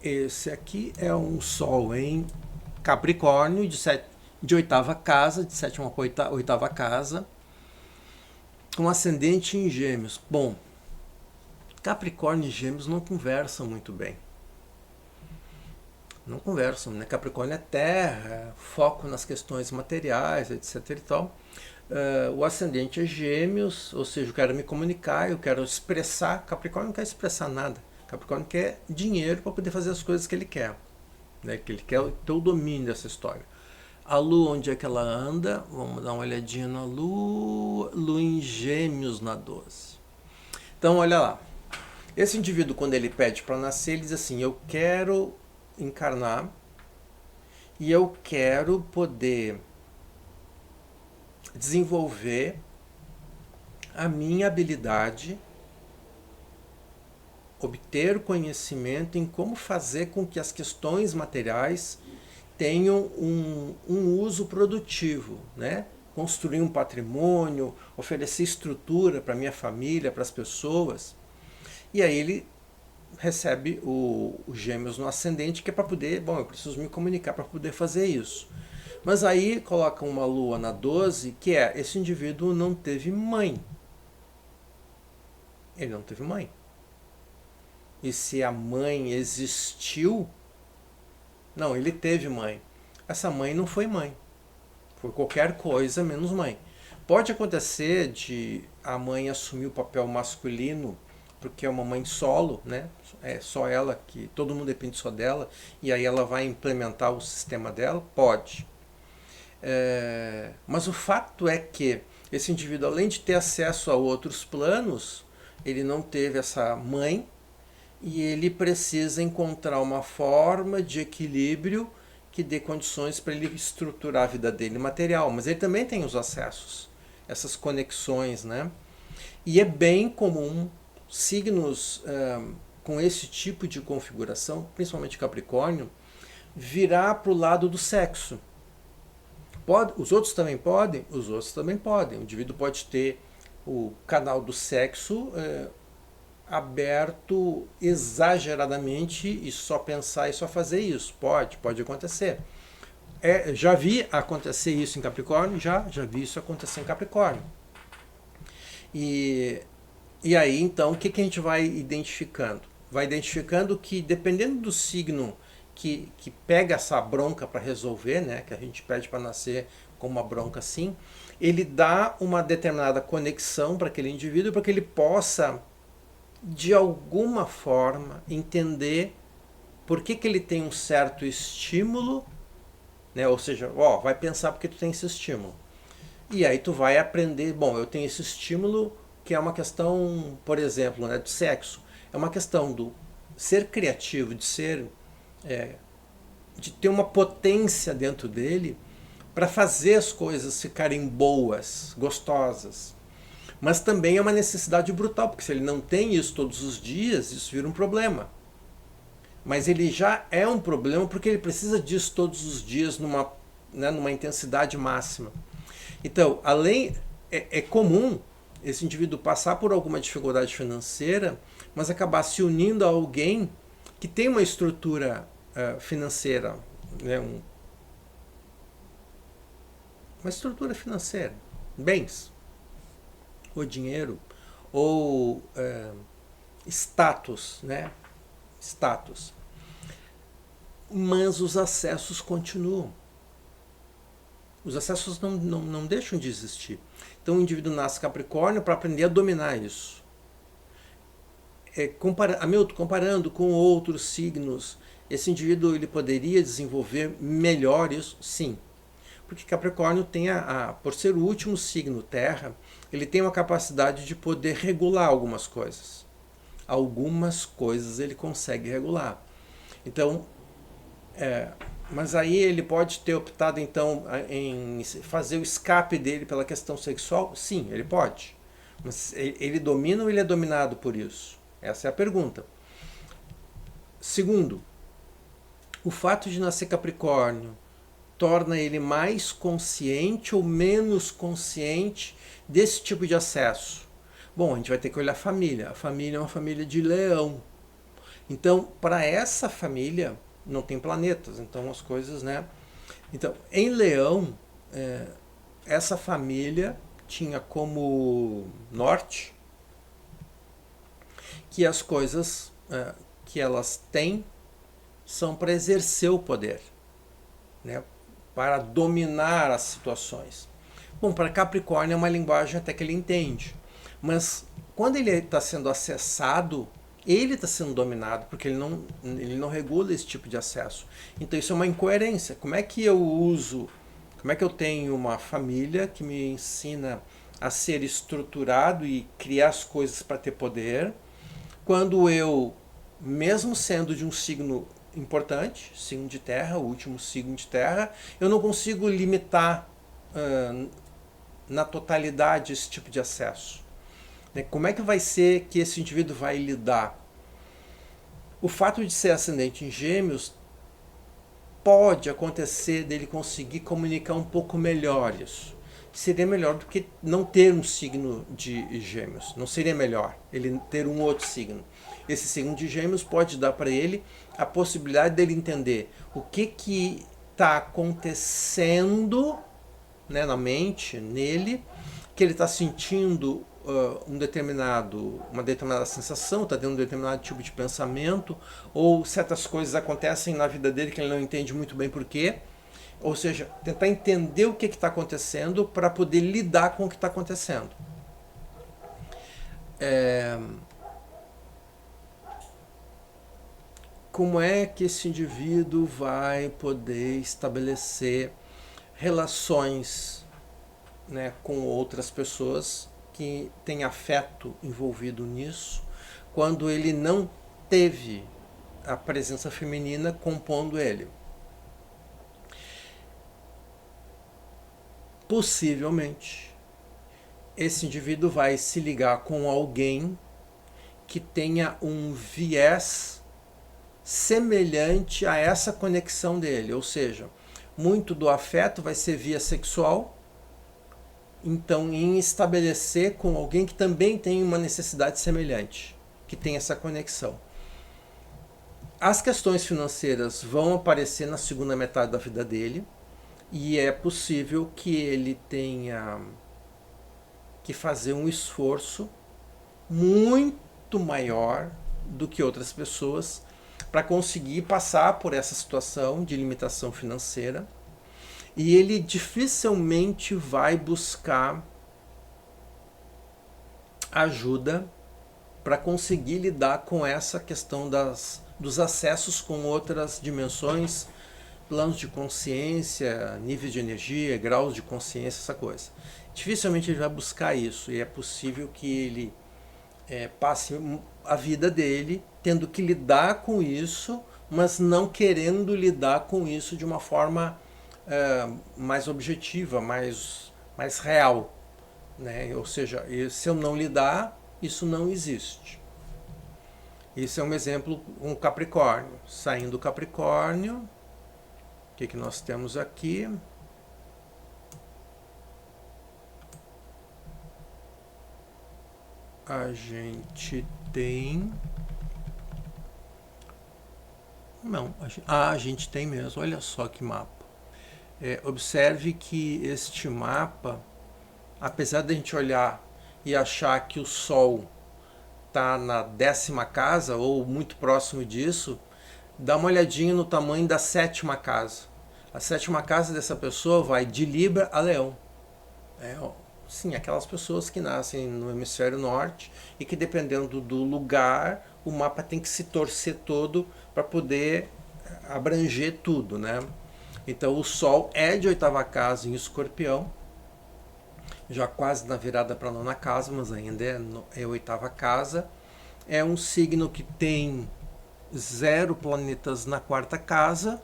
Esse aqui é um Sol em Capricórnio, de oitava casa, de sétima para oitava casa, com ascendente em Gêmeos. Bom, Capricórnio e Gêmeos não conversam muito bem. Não conversam, né? Capricórnio é terra, foco nas questões materiais, etc e tal. O ascendente é Gêmeos, ou seja, eu quero me comunicar, eu quero expressar. Capricórnio não quer expressar nada. Capricórnio quer dinheiro para poder fazer as coisas que ele quer. Né, que ele quer ter o domínio dessa história. A Lua, onde é que ela anda? Vamos dar uma olhadinha na Lua. Lua em Gêmeos na 12. Então, olha lá. Esse indivíduo, quando ele pede para nascer, ele diz assim: eu quero encarnar e eu quero poder desenvolver a minha habilidade, obter conhecimento em como fazer com que as questões materiais tenham um uso produtivo, né? Construir um patrimônio, oferecer estrutura para a minha família, para as pessoas. E aí ele recebe o Gêmeos no ascendente, que é para poder, eu preciso me comunicar para poder fazer isso. Mas aí coloca uma Lua na 12, que esse indivíduo não teve mãe. Ele não teve mãe. E se a mãe existiu, não, ele teve mãe. Essa mãe não foi mãe. Foi qualquer coisa menos mãe. Pode acontecer de a mãe assumir o papel masculino, porque é uma mãe solo, né? É só ela, que todo mundo depende só dela, e aí ela vai implementar o sistema dela? Pode. Mas o fato é que esse indivíduo, além de ter acesso a outros planos, ele não teve essa mãe, e ele precisa encontrar uma forma de equilíbrio que dê condições para ele estruturar a vida dele material. Mas ele também tem os acessos, essas conexões, né? E é bem comum signos com esse tipo de configuração, principalmente Capricórnio, virar para o lado do sexo. Os outros também podem? Os outros também podem. O indivíduo pode ter o canal do sexo aberto exageradamente e só pensar e só fazer isso. Pode acontecer. Já vi acontecer isso em Capricórnio? Já vi isso acontecer em Capricórnio. E aí, então, o que a gente vai identificando? Vai identificando que, dependendo do signo que pega essa bronca para resolver, né, que a gente pede para nascer com uma bronca assim, ele dá uma determinada conexão para aquele indivíduo para que ele possa, de alguma forma, entender por que ele tem um certo estímulo né? Ou seja, ó, vai pensar porque tu tem esse estímulo. E aí tu vai aprender, bom, eu tenho esse estímulo que é uma questão, por exemplo, né, de sexo. É uma questão do ser criativo, de ser, é, de ter uma potência dentro dele para fazer as coisas ficarem boas, gostosas. Mas também é uma necessidade brutal, porque se ele não tem isso todos os dias, isso vira um problema. Mas ele já é um problema porque ele precisa disso todos os dias numa, né, numa intensidade máxima. Então, além é comum esse indivíduo passar por alguma dificuldade financeira, mas acabar se unindo a alguém que tem uma estrutura financeira, né, uma estrutura financeira, bens, ou dinheiro, ou status, né? Status. Mas os acessos continuam. Os acessos não deixam de existir. Então o indivíduo nasce Capricórnio para aprender a dominar isso. Hamilton, comparando com outros signos, esse indivíduo ele poderia desenvolver melhor isso? Sim. Porque Capricórnio tem, por ser o último signo Terra, ele tem uma capacidade de poder regular algumas coisas. Algumas coisas ele consegue regular. Então, mas aí ele pode ter optado então em fazer o escape dele pela questão sexual? Sim, ele pode. Mas ele domina ou ele é dominado por isso? Essa é a pergunta. Segundo, o fato de nascer Capricórnio torna ele mais consciente ou menos consciente desse tipo de acesso? Bom, a gente vai ter que olhar a família. A família é uma família de leão. Então, para essa família, não tem planetas, então as coisas, né? Então, em Leão, essa família tinha como norte que as coisas que elas têm são para exercer o poder, né? Para dominar as situações. Bom, para Capricórnio é uma linguagem até que ele entende, mas quando ele está sendo acessado, ele está sendo dominado, porque ele não regula esse tipo de acesso. Então isso é uma incoerência. Como é que eu tenho uma família que me ensina a ser estruturado e criar as coisas para ter poder, quando eu, mesmo sendo de um signo importante, signo de terra, o último signo de terra, eu não consigo limitar na totalidade esse tipo de acesso? Como é que vai ser que esse indivíduo vai lidar? O fato de ser ascendente em Gêmeos pode acontecer dele conseguir comunicar um pouco melhor isso. Seria melhor do que não ter um signo de Gêmeos. Não seria melhor ele ter um outro signo. Esse signo de Gêmeos pode dar para ele a possibilidade dele entender o que está acontecendo, né, na mente, nele, que ele está sentindo uma determinada sensação, está tendo um determinado tipo de pensamento, ou certas coisas acontecem na vida dele que ele não entende muito bem por quê. Ou seja, tentar entender o que está acontecendo para poder lidar com o que está acontecendo. Como é que esse indivíduo vai poder estabelecer relações, né, com outras pessoas que têm afeto envolvido nisso, quando ele não teve a presença feminina compondo ele? Possivelmente, esse indivíduo vai se ligar com alguém que tenha um viés semelhante a essa conexão dele, ou seja, muito do afeto vai ser via sexual, então em estabelecer com alguém que também tem uma necessidade semelhante, que tem essa conexão. As questões financeiras vão aparecer na segunda metade da vida dele, e é possível que ele tenha que fazer um esforço muito maior do que outras pessoas para conseguir passar por essa situação de limitação financeira, e ele dificilmente vai buscar ajuda para conseguir lidar com essa questão dos acessos com outras dimensões planos de consciência, níveis de energia, graus de consciência, essa coisa. Dificilmente ele vai buscar isso, e é possível que ele passe a vida dele tendo que lidar com isso, mas não querendo lidar com isso de uma forma mais objetiva, mais real, né? Ou seja, se eu não lidar, isso não existe. Isso é um exemplo, um Capricórnio. Saindo do Capricórnio, o que nós temos aqui? A gente tem... Não, a gente tem mesmo, olha só que mapa. Observe que este mapa, apesar de a gente olhar e achar que o Sol está na 10ª casa ou muito próximo disso, dá uma olhadinha no tamanho da 7ª casa. A 7ª casa dessa pessoa vai de Libra a Leão. Sim, aquelas pessoas que nascem no hemisfério norte e que, dependendo do lugar, o mapa tem que se torcer todo para poder abranger tudo, né? Então o Sol é de 8ª casa em Escorpião, já quase na virada para a 9ª casa, mas ainda é 8ª casa. É um signo que tem 0 planetas na 4ª casa,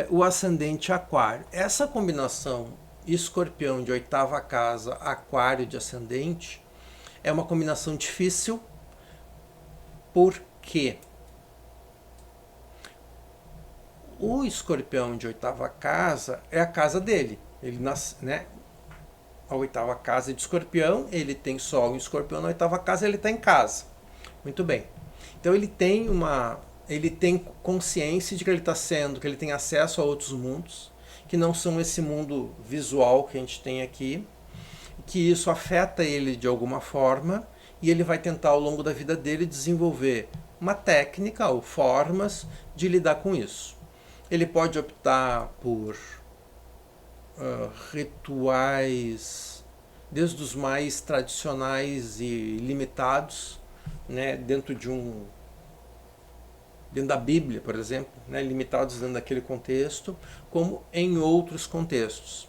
o ascendente Aquário. Essa combinação Escorpião de 8ª casa, Aquário de ascendente, é uma combinação difícil, porque o Escorpião de 8ª casa é a casa dele. Ele nasce, né? A 8ª casa é de Escorpião, ele tem Sol em Escorpião na 8ª casa, ele está em casa. Muito bem. Então ele tem consciência de que ele está sendo, que ele tem acesso a outros mundos, que não são esse mundo visual que a gente tem aqui, que isso afeta ele de alguma forma, e ele vai tentar ao longo da vida dele desenvolver uma técnica ou formas de lidar com isso. Ele pode optar por rituais, desde os mais tradicionais e limitados, né, dentro da Bíblia, por exemplo, né, limitados dentro daquele contexto, como em outros contextos.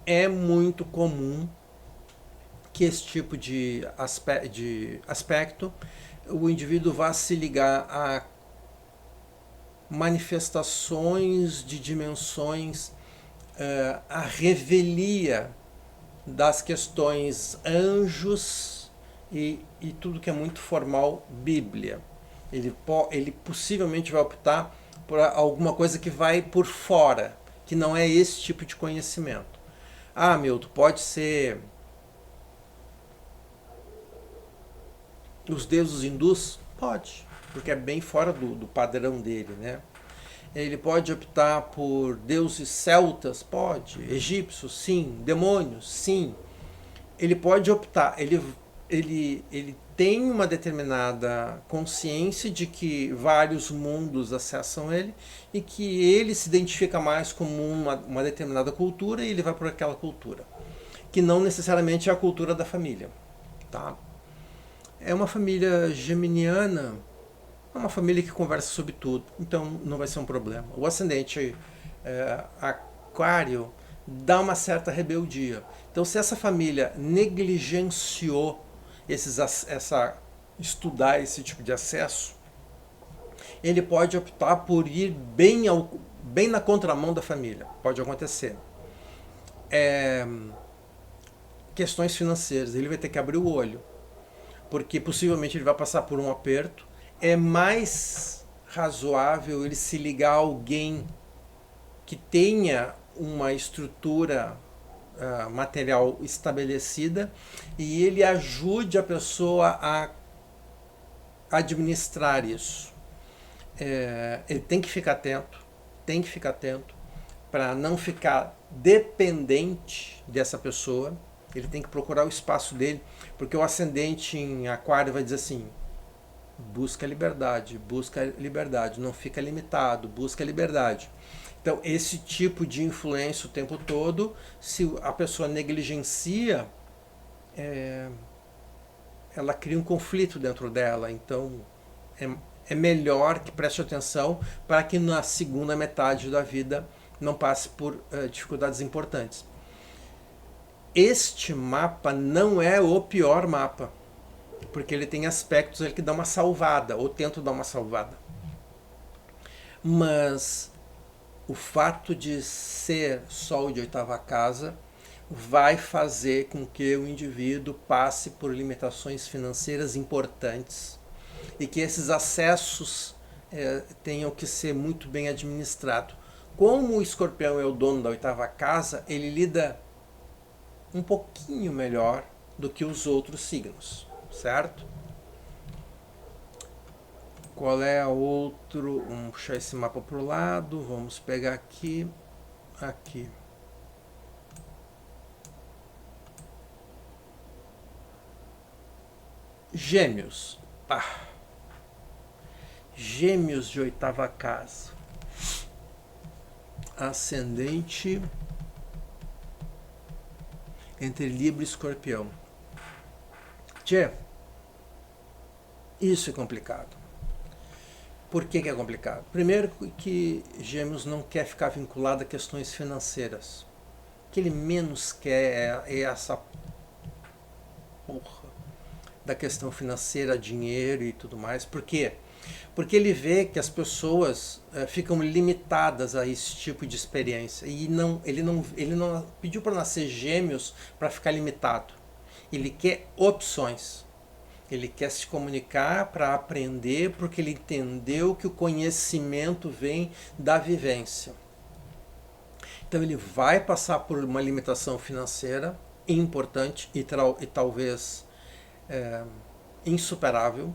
É muito comum que esse tipo de aspecto o indivíduo vá se ligar a manifestações de dimensões, a revelia das questões anjos e tudo que é muito formal Bíblia. Ele possivelmente vai optar por alguma coisa que vai por fora, que não é esse tipo de conhecimento. Milton, pode ser os deuses hindus? Pode, porque é bem fora do padrão dele, né? Ele pode optar por deuses celtas? Pode. Egípcios? Sim. Demônios? Sim. Ele pode optar, ele tem uma determinada consciência de que vários mundos acessam ele e que ele se identifica mais como uma determinada cultura e ele vai por aquela cultura, que não necessariamente é a cultura da família. Tá? É uma família geminiana, é uma família que conversa sobre tudo, então não vai ser um problema. O ascendente Aquário dá uma certa rebeldia. Então, se essa família negligenciou estudar esse tipo de acesso, ele pode optar por ir bem na contramão da família. Pode acontecer. Questões financeiras, ele vai ter que abrir o olho, porque possivelmente ele vai passar por um aperto. É mais razoável ele se ligar a alguém que tenha uma estrutura material estabelecida e ele ajude a pessoa a administrar isso. Ele tem que ficar atento para não ficar dependente dessa pessoa. Ele tem que procurar o espaço dele, porque o ascendente em Aquário vai dizer assim: busca liberdade, não fica limitado, busca liberdade. Então, esse tipo de influência o tempo todo, se a pessoa negligencia, ela cria um conflito dentro dela. Então, é melhor que preste atenção para que na segunda metade da vida não passe por dificuldades importantes. Este mapa não é o pior mapa, porque ele tem aspectos ele que dá uma salvada, ou tenta dar uma salvada. Mas o fato de ser Sol de oitava casa vai fazer com que o indivíduo passe por limitações financeiras importantes e que esses acessos tenham que ser muito bem administrados. Como o Escorpião é o dono da oitava casa, ele lida um pouquinho melhor do que os outros signos, certo? Qual é o outro? Vamos puxar esse mapa para o lado, vamos pegar aqui, aqui. Gêmeos. Gêmeos de oitava casa. Ascendente entre Libra e Escorpião. Tchê, isso é complicado. Por que é complicado? Primeiro que Gêmeos não quer ficar vinculado a questões financeiras. O que ele menos quer é essa porra da questão financeira, dinheiro e tudo mais. Por quê? Porque ele vê que as pessoas ficam limitadas a esse tipo de experiência. E ele não pediu para nascer Gêmeos para ficar limitado. Ele quer opções. Ele quer se comunicar para aprender, porque ele entendeu que o conhecimento vem da vivência. Então ele vai passar por uma limitação financeira importante e talvez insuperável.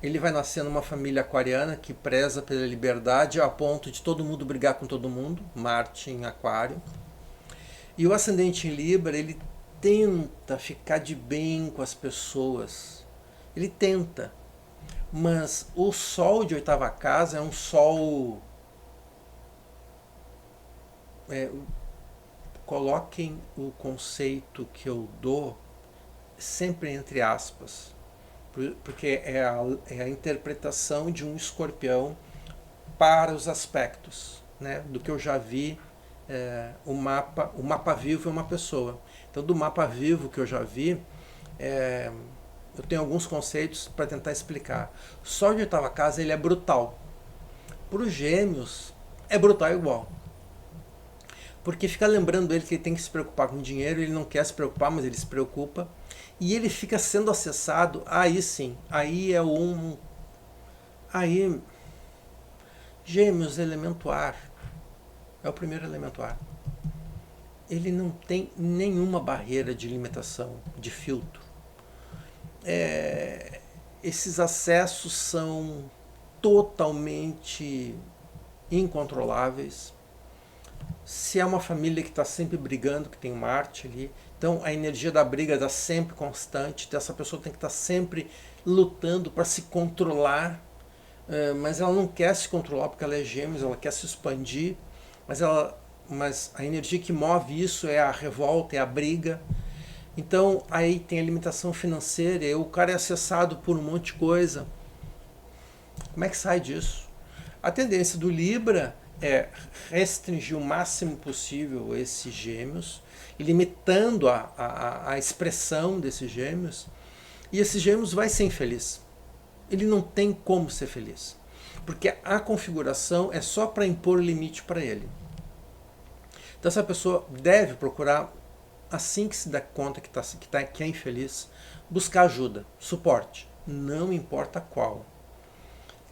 Ele vai nascer numa família aquariana que preza pela liberdade a ponto de todo mundo brigar com todo mundo, Marte em Aquário. E o ascendente em Libra, ele tenta ficar de bem com as pessoas. Ele tenta. Mas o Sol de oitava casa é um Sol... coloquem o conceito que eu dou sempre entre aspas, porque é a interpretação de um escorpião para os aspectos, né? Do que eu já vi, o mapa vivo é uma pessoa. Então, do mapa vivo que eu já vi, eu tenho alguns conceitos para tentar explicar. O Sol de oitava casa, ele é brutal. Para os Gêmeos, é brutal igual. Porque fica lembrando ele que ele tem que se preocupar com dinheiro, ele não quer se preocupar, mas ele se preocupa. E ele fica sendo acessado, aí sim, aí é aí, Gêmeos, elemento ar, é o primeiro elemento ar. Ele não tem nenhuma barreira de limitação, de filtro. Esses acessos são totalmente incontroláveis. Se é uma família que está sempre brigando, que tem Marte ali, então a energia da briga está sempre constante, então essa pessoa tem que estar sempre lutando para se controlar, mas ela não quer se controlar porque ela é Gêmeos, ela quer se expandir, mas a energia que move isso é a revolta, é a briga. Então aí tem a limitação financeira, e o cara é acessado por um monte de coisa. Como é que sai disso? A tendência do Libra é restringir o máximo possível esses Gêmeos, limitando a expressão desses Gêmeos, e esse Gêmeos vai ser infeliz. Ele não tem como ser feliz, porque a configuração é só para impor limite para ele. Então essa pessoa deve procurar, assim que se dá conta que é infeliz, buscar ajuda, suporte, não importa qual.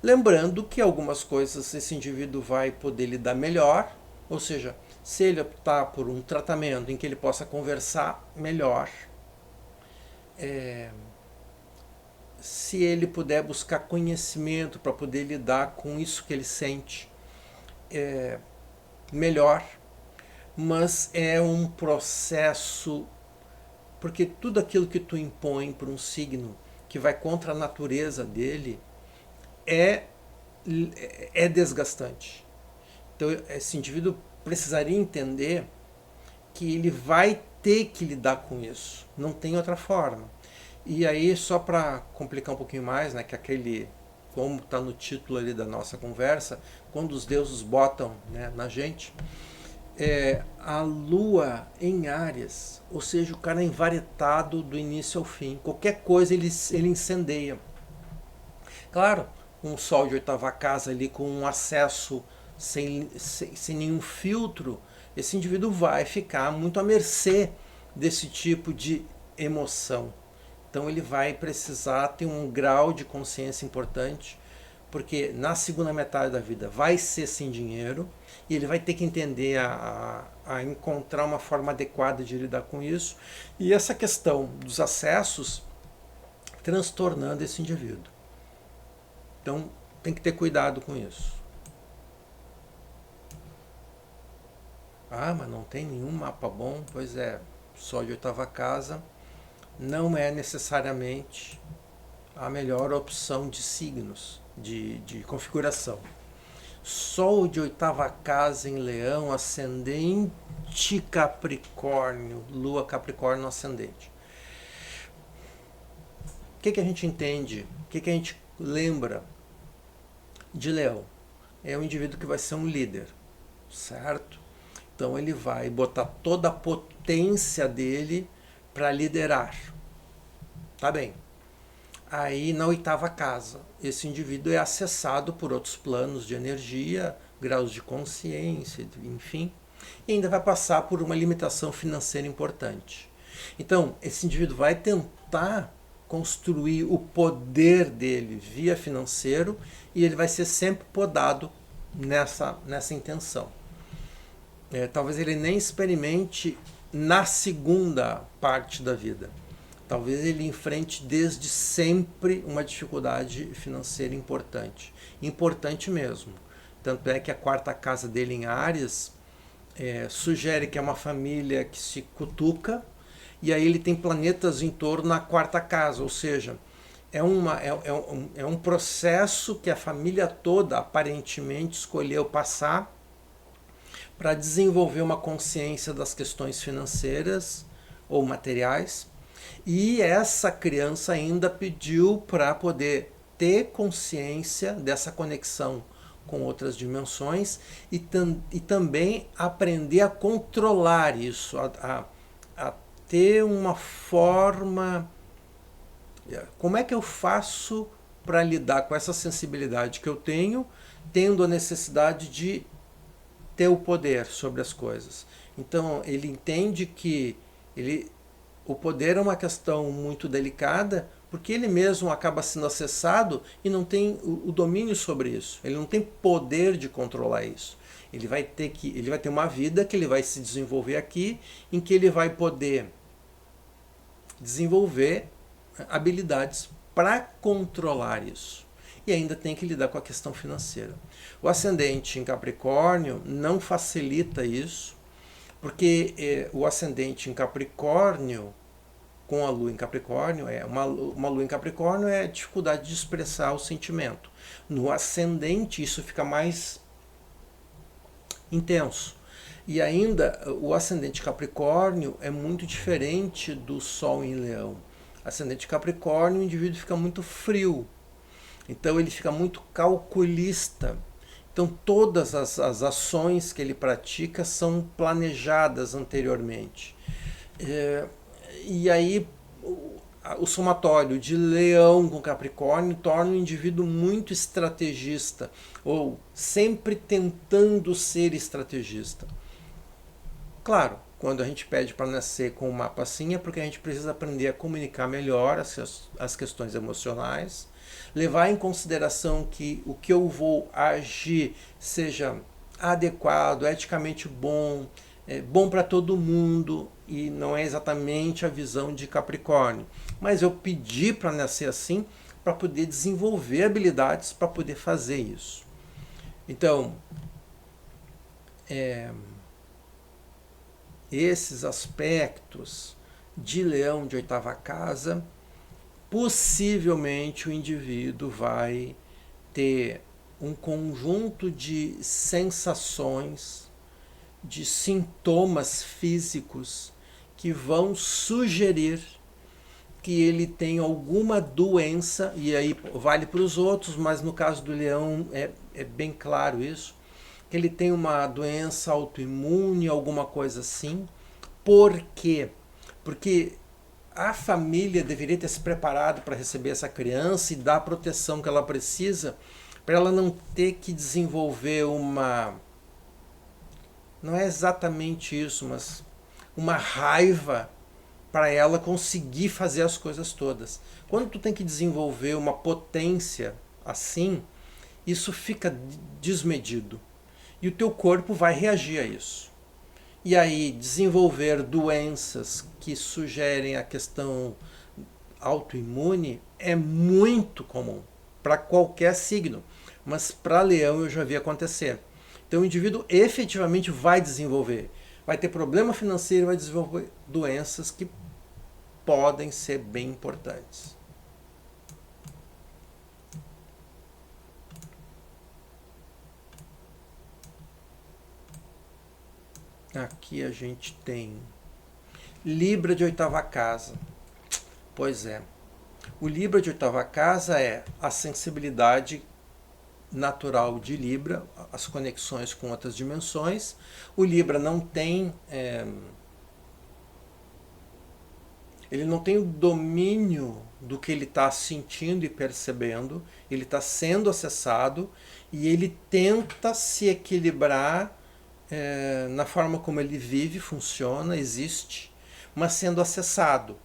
Lembrando que algumas coisas esse indivíduo vai poder lidar melhor, ou seja, se ele optar por um tratamento em que ele possa conversar melhor, se ele puder buscar conhecimento para poder lidar com isso que ele sente, melhor. Mas é um processo, porque tudo aquilo que tu impõe para um signo que vai contra a natureza dele é desgastante. Então esse indivíduo precisaria entender que ele vai ter que lidar com isso, não tem outra forma. E aí, só para complicar um pouquinho mais, né, que aquele, como está no título ali da nossa conversa, quando os deuses botam, né, na gente, a lua em Áries, ou seja, o cara é envaretado do início ao fim. Qualquer coisa ele incendeia. Claro, um sol de oitava casa ali com um acesso sem nenhum filtro, esse indivíduo vai ficar muito à mercê desse tipo de emoção. Então ele vai precisar ter um grau de consciência importante, porque na segunda metade da vida vai ser sem dinheiro e ele vai ter que entender a encontrar uma forma adequada de lidar com isso. E essa questão dos acessos transtornando esse indivíduo. Então tem que ter cuidado com isso. Ah, mas não tem nenhum mapa bom? Pois é, Sol de oitava casa não é necessariamente a melhor opção de signos, de configuração. Sol de oitava casa em Leão, ascendente Capricórnio, Lua Capricórnio ascendente. O que a gente entende? O que a gente lembra de Leão? É um indivíduo que vai ser um líder, certo? Então ele vai botar toda a potência dele para liderar. Tá bem. Aí na oitava casa, esse indivíduo é acessado por outros planos de energia, graus de consciência, enfim, e ainda vai passar por uma limitação financeira importante. Então, esse indivíduo vai tentar construir o poder dele via financeiro e ele vai ser sempre podado nessa intenção. Talvez ele nem experimente na segunda parte da vida. Talvez ele enfrente desde sempre uma dificuldade financeira importante. Importante mesmo. Tanto é que a quarta casa dele em Áries sugere que é uma família que se cutuca, e aí ele tem planetas em torno na quarta casa, ou seja, é um processo que a família toda aparentemente escolheu passar para desenvolver uma consciência das questões financeiras ou materiais. E essa criança ainda pediu para poder ter consciência dessa conexão com outras dimensões e também aprender a controlar isso, a ter uma forma. Como é que eu faço para lidar com essa sensibilidade que eu tenho, tendo a necessidade de ter o poder sobre as coisas? Então ele entende que o poder é uma questão muito delicada, porque ele mesmo acaba sendo acessado e não tem o domínio sobre isso. Ele não tem poder de controlar isso. Ele vai ter uma vida que ele vai se desenvolver aqui, em que ele vai poder desenvolver habilidades para controlar isso. E ainda tem que lidar com a questão financeira. O ascendente em Capricórnio não facilita isso, porque o ascendente em Capricórnio, com a lua em Capricórnio, uma lua em Capricórnio é a dificuldade de expressar o sentimento. No ascendente isso fica mais intenso. E ainda o ascendente Capricórnio é muito diferente do Sol em Leão. Ascendente Capricórnio, o indivíduo fica muito frio, então ele fica muito calculista. Então todas as ações que ele pratica são planejadas anteriormente. E aí o somatório de Leão com Capricórnio torna o indivíduo muito estrategista, ou sempre tentando ser estrategista. Claro, quando a gente pede para nascer com um mapa assim é porque a gente precisa aprender a comunicar melhor as questões emocionais, levar em consideração que o que eu vou agir seja adequado, eticamente bom, bom para todo mundo, e não é exatamente a visão de Capricórnio. Mas eu pedi para nascer assim para poder desenvolver habilidades para poder fazer isso. Então, esses aspectos de Leão de oitava casa, possivelmente o indivíduo vai ter um conjunto de sensações, de sintomas físicos que vão sugerir que ele tem alguma doença, e aí vale para os outros, mas no caso do leão é bem claro isso, que ele tem uma doença autoimune, alguma coisa assim. Por quê? Porque a família deveria ter se preparado para receber essa criança e dar a proteção que ela precisa, para ela não ter que desenvolver uma... Não é exatamente isso, mas uma raiva para ela conseguir fazer as coisas todas. Quando tu tem que desenvolver uma potência assim, isso fica desmedido. E o teu corpo vai reagir a isso. E aí, desenvolver doenças que sugerem a questão autoimune é muito comum para qualquer signo, mas para leão eu já vi acontecer. Então o indivíduo efetivamente vai desenvolver, vai ter problema financeiro, vai desenvolver doenças que podem ser bem importantes. Aqui a gente tem Libra de oitava casa. Pois é. O Libra de oitava casa é a sensibilidade natural de Libra, as conexões com outras dimensões. O Libra não tem... ele não tem o domínio do que ele está sentindo e percebendo, ele está sendo acessado e ele tenta se equilibrar na forma como ele vive, funciona, existe, mas sendo acessado.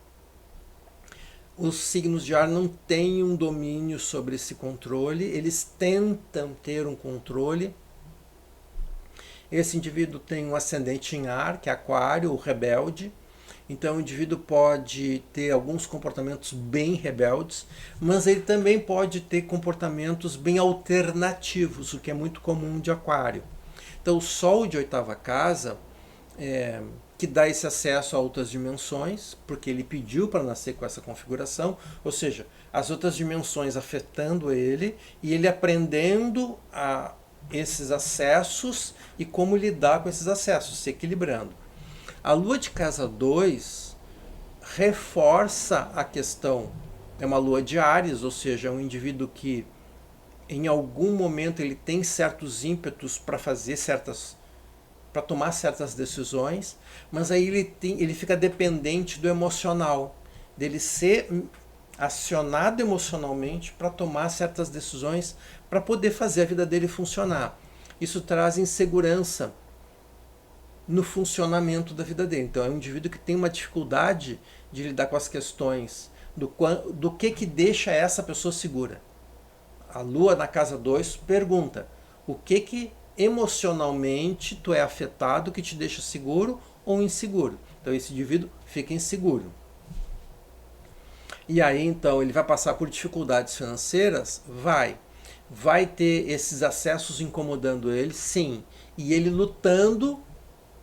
Os signos de ar não têm um domínio sobre esse controle, eles tentam ter um controle. Esse indivíduo tem um ascendente em ar, que é Aquário, o rebelde. Então o indivíduo pode ter alguns comportamentos bem rebeldes, mas ele também pode ter comportamentos bem alternativos, o que é muito comum de Aquário. Então o Sol de oitava casa, que dá esse acesso a outras dimensões, porque ele pediu para nascer com essa configuração, ou seja, as outras dimensões afetando ele e ele aprendendo a esses acessos e como lidar com esses acessos, se equilibrando. A Lua de casa 2 reforça a questão, é uma Lua de Áries, ou seja, é um indivíduo que em algum momento ele tem certos ímpetos para fazer para tomar certas decisões, mas aí ele fica dependente do emocional, dele ser acionado emocionalmente para tomar certas decisões para poder fazer a vida dele funcionar. Isso traz insegurança no funcionamento da vida dele. Então é um indivíduo que tem uma dificuldade de lidar com as questões do que deixa essa pessoa segura. A Lua na casa 2 pergunta o que emocionalmente tu é afetado que te deixa seguro ou inseguro. Então esse indivíduo fica inseguro. E aí então ele vai passar por dificuldades financeiras? Vai ter esses acessos incomodando ele? Sim. E ele lutando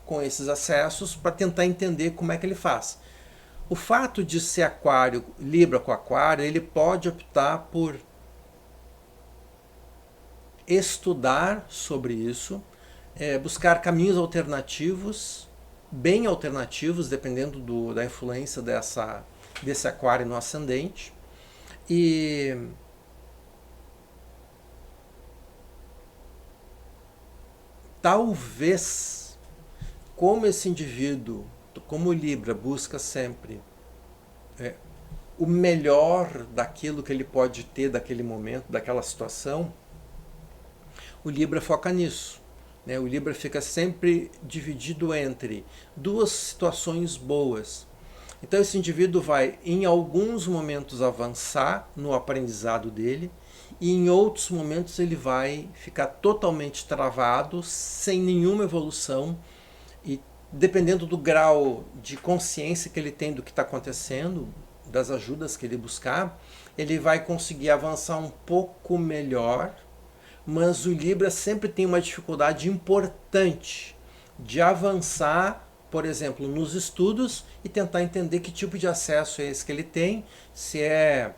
com esses acessos para tentar entender como é que ele faz. O fato de ser Aquário, Libra com Aquário, ele pode optar por estudar sobre isso, buscar caminhos alternativos, bem alternativos, dependendo da influência desse Aquário no ascendente. E talvez, como esse indivíduo, como Libra, busca sempre o melhor daquilo que ele pode ter daquele momento, daquela situação, o Libra foca nisso. O Libra fica sempre dividido entre duas situações boas. Então esse indivíduo vai, em alguns momentos, avançar no aprendizado dele, e em outros momentos ele vai ficar totalmente travado, sem nenhuma evolução, e dependendo do grau de consciência que ele tem do que está acontecendo, das ajudas que ele buscar, ele vai conseguir avançar um pouco melhor. Mas o Libra sempre tem uma dificuldade importante de avançar, por exemplo, nos estudos e tentar entender que tipo de acesso é esse que ele tem, se é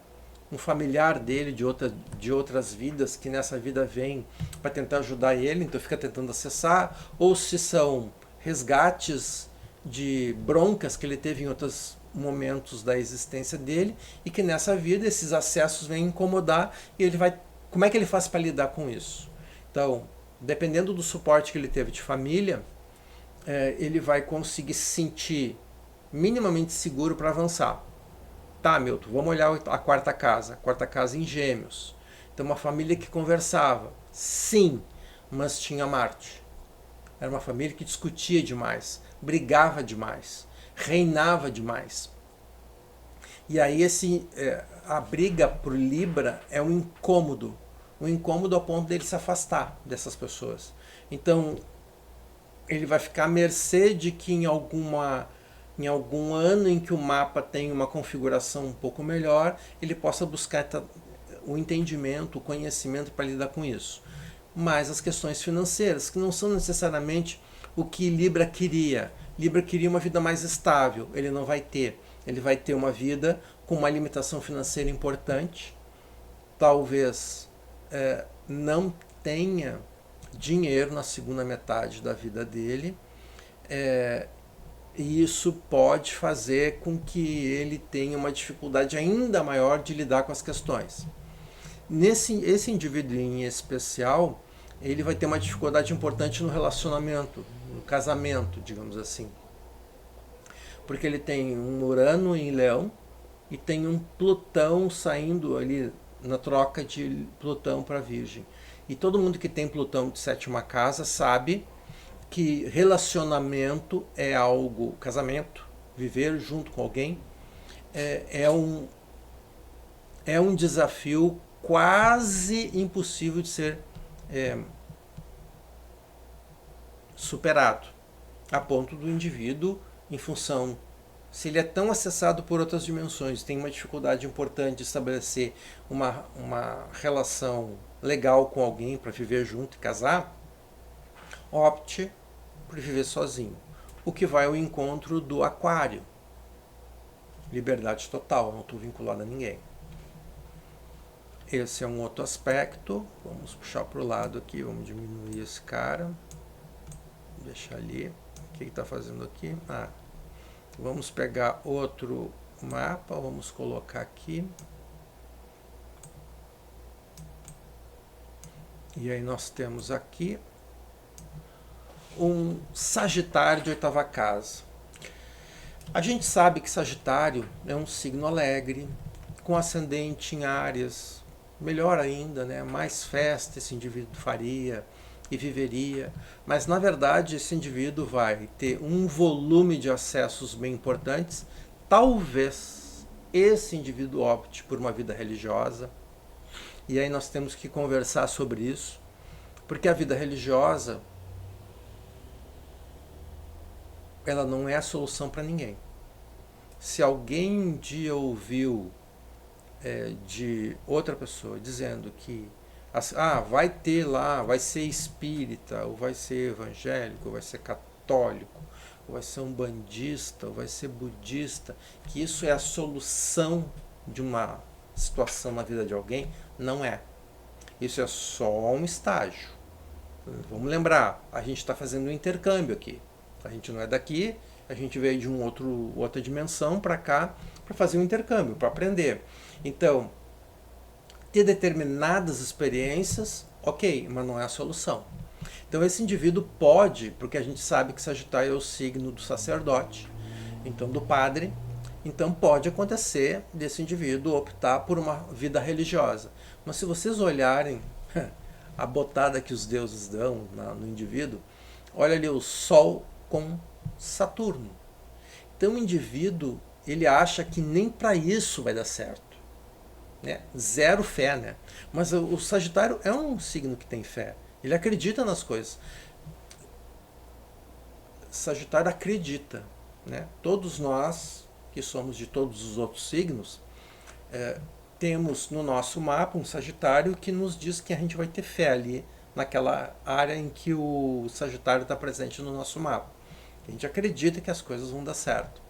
um familiar dele de outras vidas que nessa vida vem para tentar ajudar ele, então fica tentando acessar, ou se são resgates de broncas que ele teve em outras momentos da existência dele e que nessa vida esses acessos vêm incomodar e ele vai... Como é que ele faz para lidar com isso? Então, dependendo do suporte que ele teve de família, ele vai conseguir se sentir minimamente seguro para avançar. Tá, Milton, vamos olhar a quarta casa. A quarta casa em Gêmeos. Então, uma família que conversava. Sim, mas tinha Marte. Era uma família que discutia demais, brigava demais, reinava demais. E aí a briga por Libra é um incômodo ao ponto dele se afastar dessas pessoas. Então, ele vai ficar à mercê de que em algum ano em que o mapa tem uma configuração um pouco melhor, ele possa buscar o entendimento, o conhecimento para lidar com isso. Mas as questões financeiras, que não são necessariamente o que Libra queria. Libra queria uma vida mais estável, ele não vai ter. Ele vai ter uma vida com uma limitação financeira importante, talvez não tenha dinheiro na segunda metade da vida dele, e isso pode fazer com que ele tenha uma dificuldade ainda maior de lidar com as questões. Esse indivíduo em especial, ele vai ter uma dificuldade importante no relacionamento, no casamento, digamos assim. Porque ele tem um Urano em Leão e tem um Plutão saindo ali na troca de Plutão para Virgem. E todo mundo que tem Plutão de sétima casa sabe que relacionamento é algo, casamento, viver junto com alguém, é um desafio quase impossível de ser superado, a ponto do indivíduo, em função, se ele é tão acessado por outras dimensões, tem uma dificuldade importante de estabelecer uma relação legal com alguém para viver junto e casar, opte por viver sozinho. O que vai ao encontro do Aquário. Liberdade total, não estou vinculado a ninguém. Esse é um outro aspecto. Vamos puxar para o lado aqui, vamos diminuir esse cara. Deixa ali. O que está fazendo aqui? Vamos pegar outro mapa, vamos colocar aqui. E aí nós temos aqui um Sagitário de oitava casa. A gente sabe que Sagitário é um signo alegre, com ascendente em Áries, melhor ainda, né? Mais festa esse indivíduo faria e viveria, mas na verdade esse indivíduo vai ter um volume de acessos bem importantes. Talvez esse indivíduo opte por uma vida religiosa, e aí nós temos que conversar sobre isso, porque a vida religiosa ela não é a solução para ninguém. Se alguém um dia ouviu de outra pessoa dizendo que vai ter lá, vai ser espírita, ou vai ser evangélico, ou vai ser católico, ou vai ser umbandista, ou vai ser budista, que isso é a solução de uma situação na vida de alguém, não é. Isso é só um estágio. Vamos lembrar, a gente está fazendo um intercâmbio aqui. A gente não é daqui, a gente veio de outra dimensão para cá para fazer um intercâmbio, para aprender. Então, ter determinadas experiências, ok, mas não é a solução. Então esse indivíduo pode, porque a gente sabe que Sagitário é o signo do sacerdote, então do padre, então pode acontecer desse indivíduo optar por uma vida religiosa. Mas se vocês olharem a botada que os deuses dão no indivíduo, olha ali o Sol com Saturno. Então o indivíduo, ele acha que nem para isso vai dar certo. Zero fé, né? Mas o Sagitário é um signo que tem fé. Ele acredita nas coisas. Sagitário acredita, né? Todos nós, que somos de todos os outros signos, temos no nosso mapa um Sagitário que nos diz que a gente vai ter fé ali, naquela área em que o Sagitário está presente no nosso mapa. A gente acredita que as coisas vão dar certo.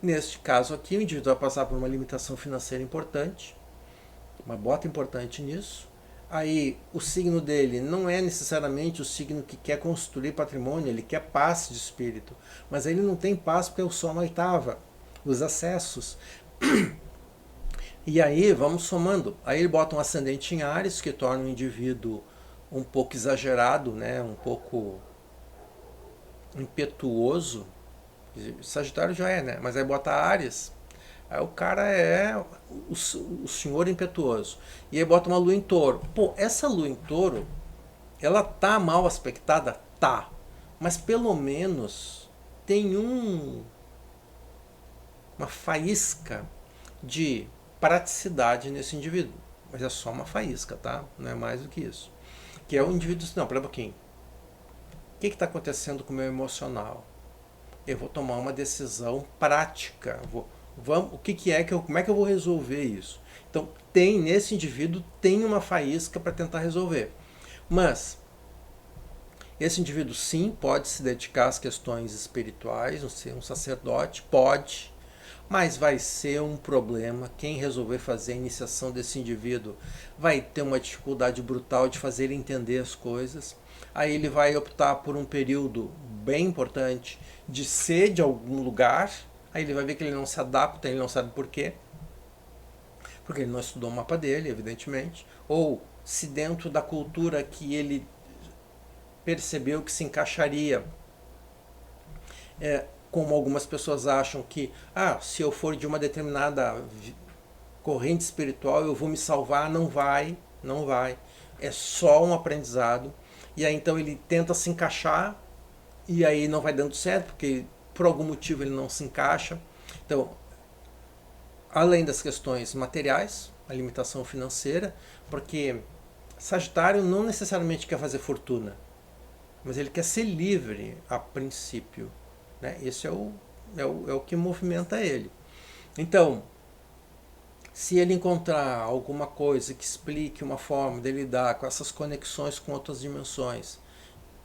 Neste caso aqui, o indivíduo vai passar por uma limitação financeira importante, uma bota importante nisso. Aí o signo dele não é necessariamente o signo que quer construir patrimônio, ele quer paz de espírito, mas ele não tem paz porque é o Sol na oitava. os acessos. E aí vamos somando. Aí ele bota um ascendente em Áries, que torna o indivíduo um pouco exagerado, né? Um pouco impetuoso. Sagitário já é, né? Mas aí bota Áries. Aí o cara é o senhor impetuoso. E aí bota uma lua em touro. Pô, essa lua em touro, ela tá mal aspectada? Tá. Mas pelo menos tem uma faísca de praticidade nesse indivíduo. Mas é só uma faísca, tá? Não é mais do que isso. Que é o indivíduo. Não, pera um pouquinho. O que está acontecendo com o meu emocional? Eu vou tomar uma decisão prática. O que é que como é que eu vou resolver isso? Então, nesse indivíduo tem uma faísca para tentar resolver. Mas esse indivíduo sim pode se dedicar às questões espirituais, ser um sacerdote, pode, mas vai ser um problema. Quem resolver fazer a iniciação desse indivíduo vai ter uma dificuldade brutal de fazer ele entender as coisas. Aí ele vai optar por um período bem importante de ser de algum lugar. Aí ele vai ver que ele não se adapta, ele não sabe por quê. Porque ele não estudou o mapa dele, evidentemente. Ou se dentro da cultura que ele percebeu que se encaixaria, como algumas pessoas acham que, se eu for de uma determinada corrente espiritual eu vou me salvar, não vai, não vai. É só um aprendizado. E aí então ele tenta se encaixar e aí não vai dando certo, porque por algum motivo ele não se encaixa. Então, além das questões materiais, a limitação financeira, porque Sagitário não necessariamente quer fazer fortuna, mas ele quer ser livre a princípio. Né? Esse é o que movimenta ele. Então, se ele encontrar alguma coisa que explique uma forma de lidar com essas conexões com outras dimensões,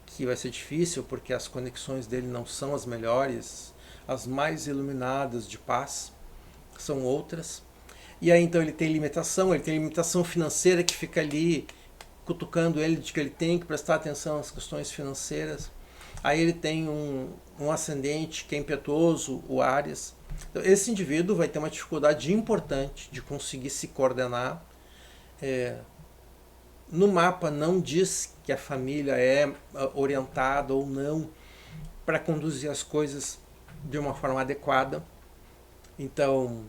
que vai ser difícil porque as conexões dele não são as melhores, as mais iluminadas de paz, são outras. E aí então ele tem limitação financeira que fica ali cutucando ele de que ele tem que prestar atenção às questões financeiras. Aí ele tem um ascendente que é impetuoso, o Áries. Então, esse indivíduo vai ter uma dificuldade importante de conseguir se coordenar. No mapa não diz que a família é orientada ou não para conduzir as coisas de uma forma adequada. Então,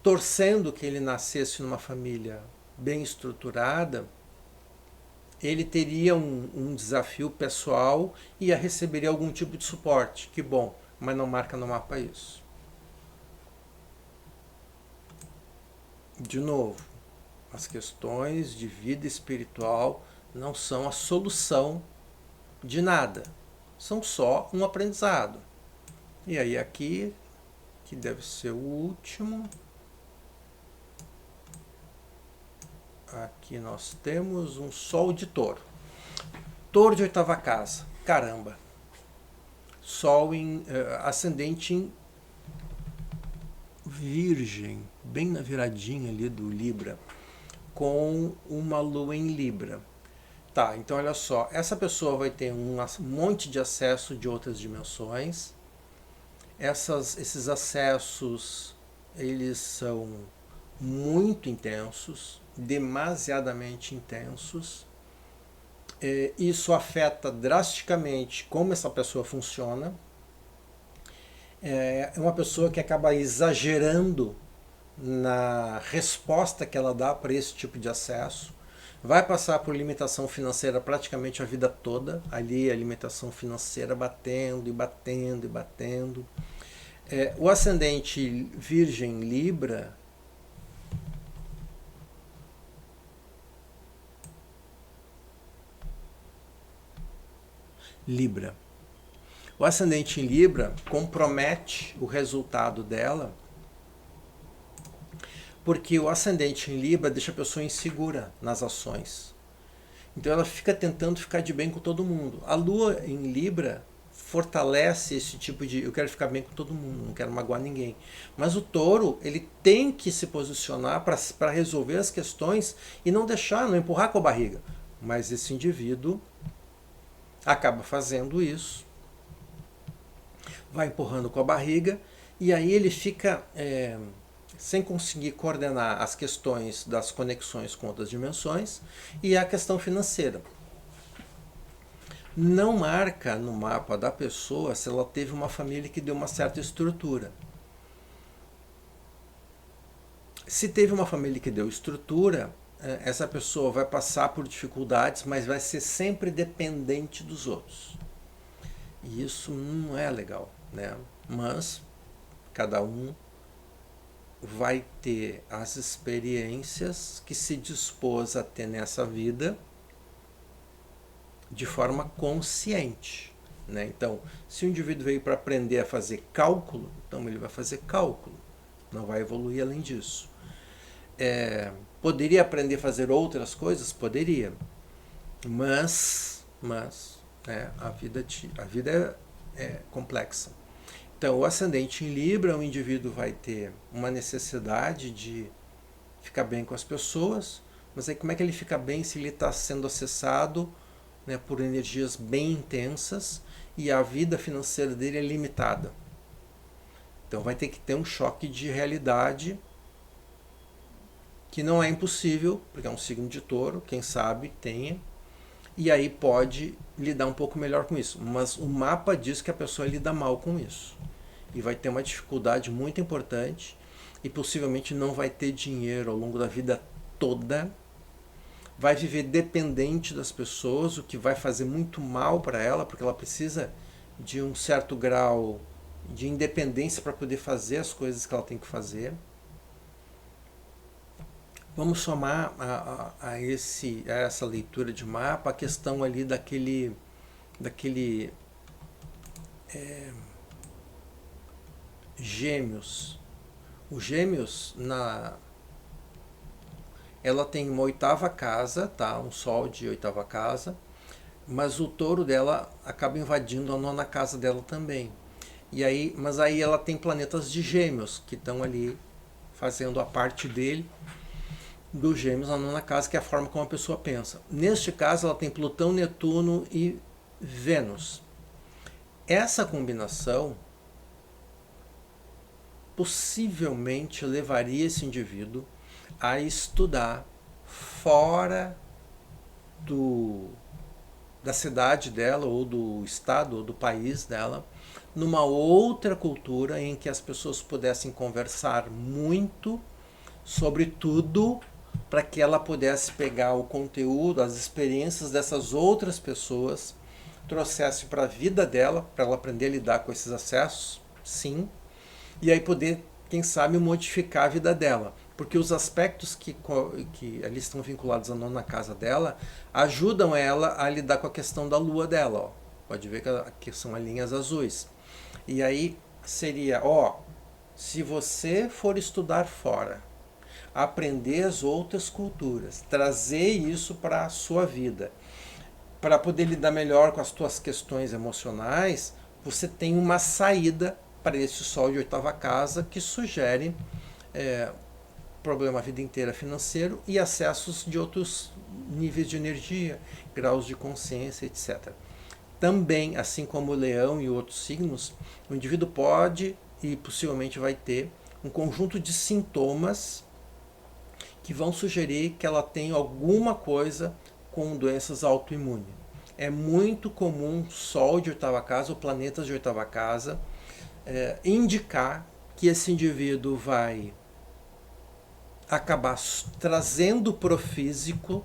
torcendo que ele nascesse numa família bem estruturada, ele teria um desafio pessoal e receberia algum tipo de suporte. Que bom, mas não marca no mapa isso. De novo, as questões de vida espiritual não são a solução de nada. São só um aprendizado. E aí aqui, que deve ser o último. Aqui nós temos um Sol de Touro. Touro de oitava casa. Caramba. Sol ascendente em Virgem, bem na viradinha ali do Libra, com uma lua em Libra. Tá, então olha só, essa pessoa vai ter um monte de acesso de outras dimensões. Esses acessos, eles são muito intensos, demasiadamente intensos. Isso afeta drasticamente como essa pessoa funciona. É uma pessoa que acaba exagerando na resposta que ela dá para esse tipo de acesso. Vai passar por limitação financeira praticamente a vida toda. Ali a limitação financeira batendo e batendo e batendo. O ascendente Virgem Libra O ascendente em Libra compromete o resultado dela, porque o ascendente em Libra deixa a pessoa insegura nas ações. Então ela fica tentando ficar de bem com todo mundo. A Lua em Libra fortalece esse tipo de eu quero ficar bem com todo mundo, não quero magoar ninguém. Mas o Touro, ele tem que se posicionar para resolver as questões e não empurrar com a barriga. Mas esse indivíduo acaba fazendo isso, vai empurrando com a barriga E aí ele fica sem conseguir coordenar as questões das conexões com outras dimensões e a questão financeira. Não marca no mapa da pessoa se ela teve uma família que deu uma certa estrutura. Se teve uma família que deu estrutura, essa pessoa vai passar por dificuldades, mas vai ser sempre dependente dos outros. E isso não é legal, né? Mas cada um vai ter as experiências que se dispôs a ter nessa vida de forma consciente, né? Então, se o indivíduo veio para aprender a fazer cálculo, então ele vai fazer cálculo, não vai evoluir além disso. Poderia aprender a fazer outras coisas? Poderia, mas a vida é complexa. Então, o ascendente em Libra, o indivíduo vai ter uma necessidade de ficar bem com as pessoas, mas aí como é que ele fica bem se ele está sendo acessado, né, por energias bem intensas e a vida financeira dele é limitada? Então vai ter que ter um choque de realidade que não é impossível, porque é um signo de touro, quem sabe tenha, e aí pode lidar um pouco melhor com isso. Mas o mapa diz que a pessoa lida mal com isso. E vai ter uma dificuldade muito importante e possivelmente não vai ter dinheiro ao longo da vida toda. Vai viver dependente das pessoas, o que vai fazer muito mal para ela, porque ela precisa de um certo grau de independência para poder fazer as coisas que ela tem que fazer. Vamos somar a essa leitura de mapa a questão ali daquele Gêmeos. O Gêmeos, ela tem uma oitava casa, tá? Um sol de oitava casa, mas o touro dela acaba invadindo a nona casa dela também. Mas aí ela tem planetas de Gêmeos que estão ali fazendo a parte dele do Gêmeos na nona casa, que é a forma como a pessoa pensa. Neste caso, ela tem Plutão, Netuno e Vênus. Essa combinação possivelmente levaria esse indivíduo a estudar fora da cidade dela, ou do estado, ou do país dela, numa outra cultura em que as pessoas pudessem conversar muito sobre tudo, para que ela pudesse pegar o conteúdo, as experiências dessas outras pessoas, trouxesse para a vida dela, para ela aprender a lidar com esses acessos, sim, e aí poder, quem sabe, modificar a vida dela. Porque os aspectos que ali estão vinculados à nona casa dela ajudam ela a lidar com a questão da lua dela. Ó. Pode ver que são as linhas azuis. E aí seria, se você for estudar fora, aprender as outras culturas, trazer isso para a sua vida, para poder lidar melhor com as suas questões emocionais, você tem uma saída para esse sol de oitava casa que sugere problema a vida inteira financeiro e acessos de outros níveis de energia, graus de consciência, etc. Também, assim como o leão e outros signos, o indivíduo pode e possivelmente vai ter um conjunto de sintomas que vão sugerir que ela tem alguma coisa com doenças autoimunes. É muito comum sol de oitava casa ou planetas de oitava casa indicar que esse indivíduo vai acabar trazendo para o físico,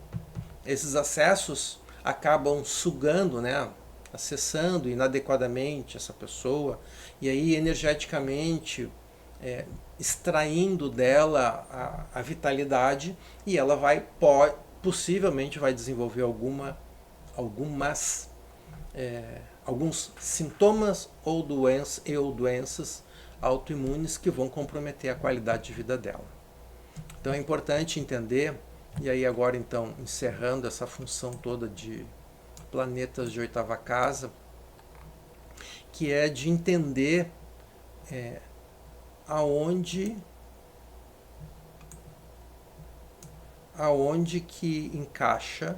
esses acessos acabam sugando, né, acessando inadequadamente essa pessoa, e aí energeticamente extraindo dela a vitalidade, e ela possivelmente vai desenvolver alguns sintomas ou doenças autoimunes que vão comprometer a qualidade de vida dela. Então é importante entender, e aí agora então encerrando essa função toda de planetas de oitava casa, que é de entender aonde que encaixa,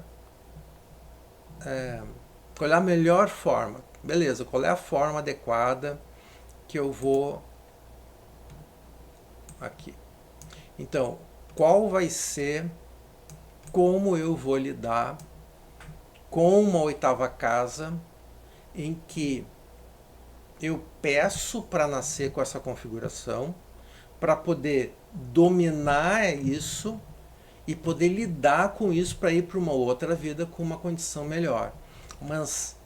qual é a melhor forma, beleza, qual é a forma adequada que eu vou aqui. Então, qual vai ser, como eu vou lidar com uma oitava casa em que eu peço para nascer com essa configuração, para poder dominar isso e poder lidar com isso para ir para uma outra vida com uma condição melhor. Mas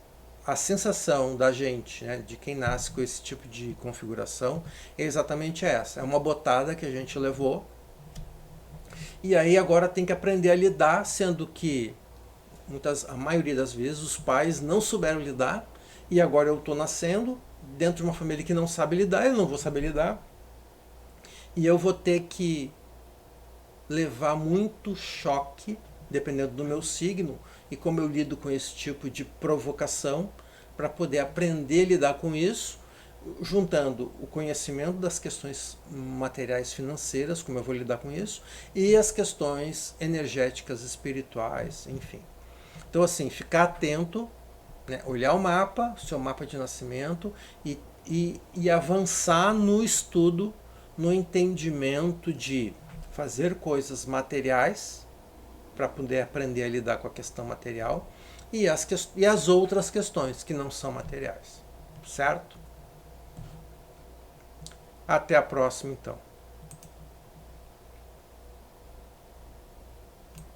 a sensação da gente, né, de quem nasce com esse tipo de configuração, é exatamente essa. É uma botada que a gente levou e aí agora tem que aprender a lidar, sendo que a maioria das vezes os pais não souberam lidar e agora eu estou nascendo dentro de uma família que não sabe lidar, eu não vou saber lidar e eu vou ter que levar muito choque, dependendo do meu signo e como eu lido com esse tipo de provocação, para poder aprender a lidar com isso, juntando o conhecimento das questões materiais financeiras, como eu vou lidar com isso, e as questões energéticas, espirituais, enfim. Então, assim, ficar atento, né, olhar o mapa, o seu mapa de nascimento, e avançar no estudo, no entendimento de fazer coisas materiais para poder aprender a lidar com a questão material e as outras questões que não são materiais, certo? Até a próxima, então.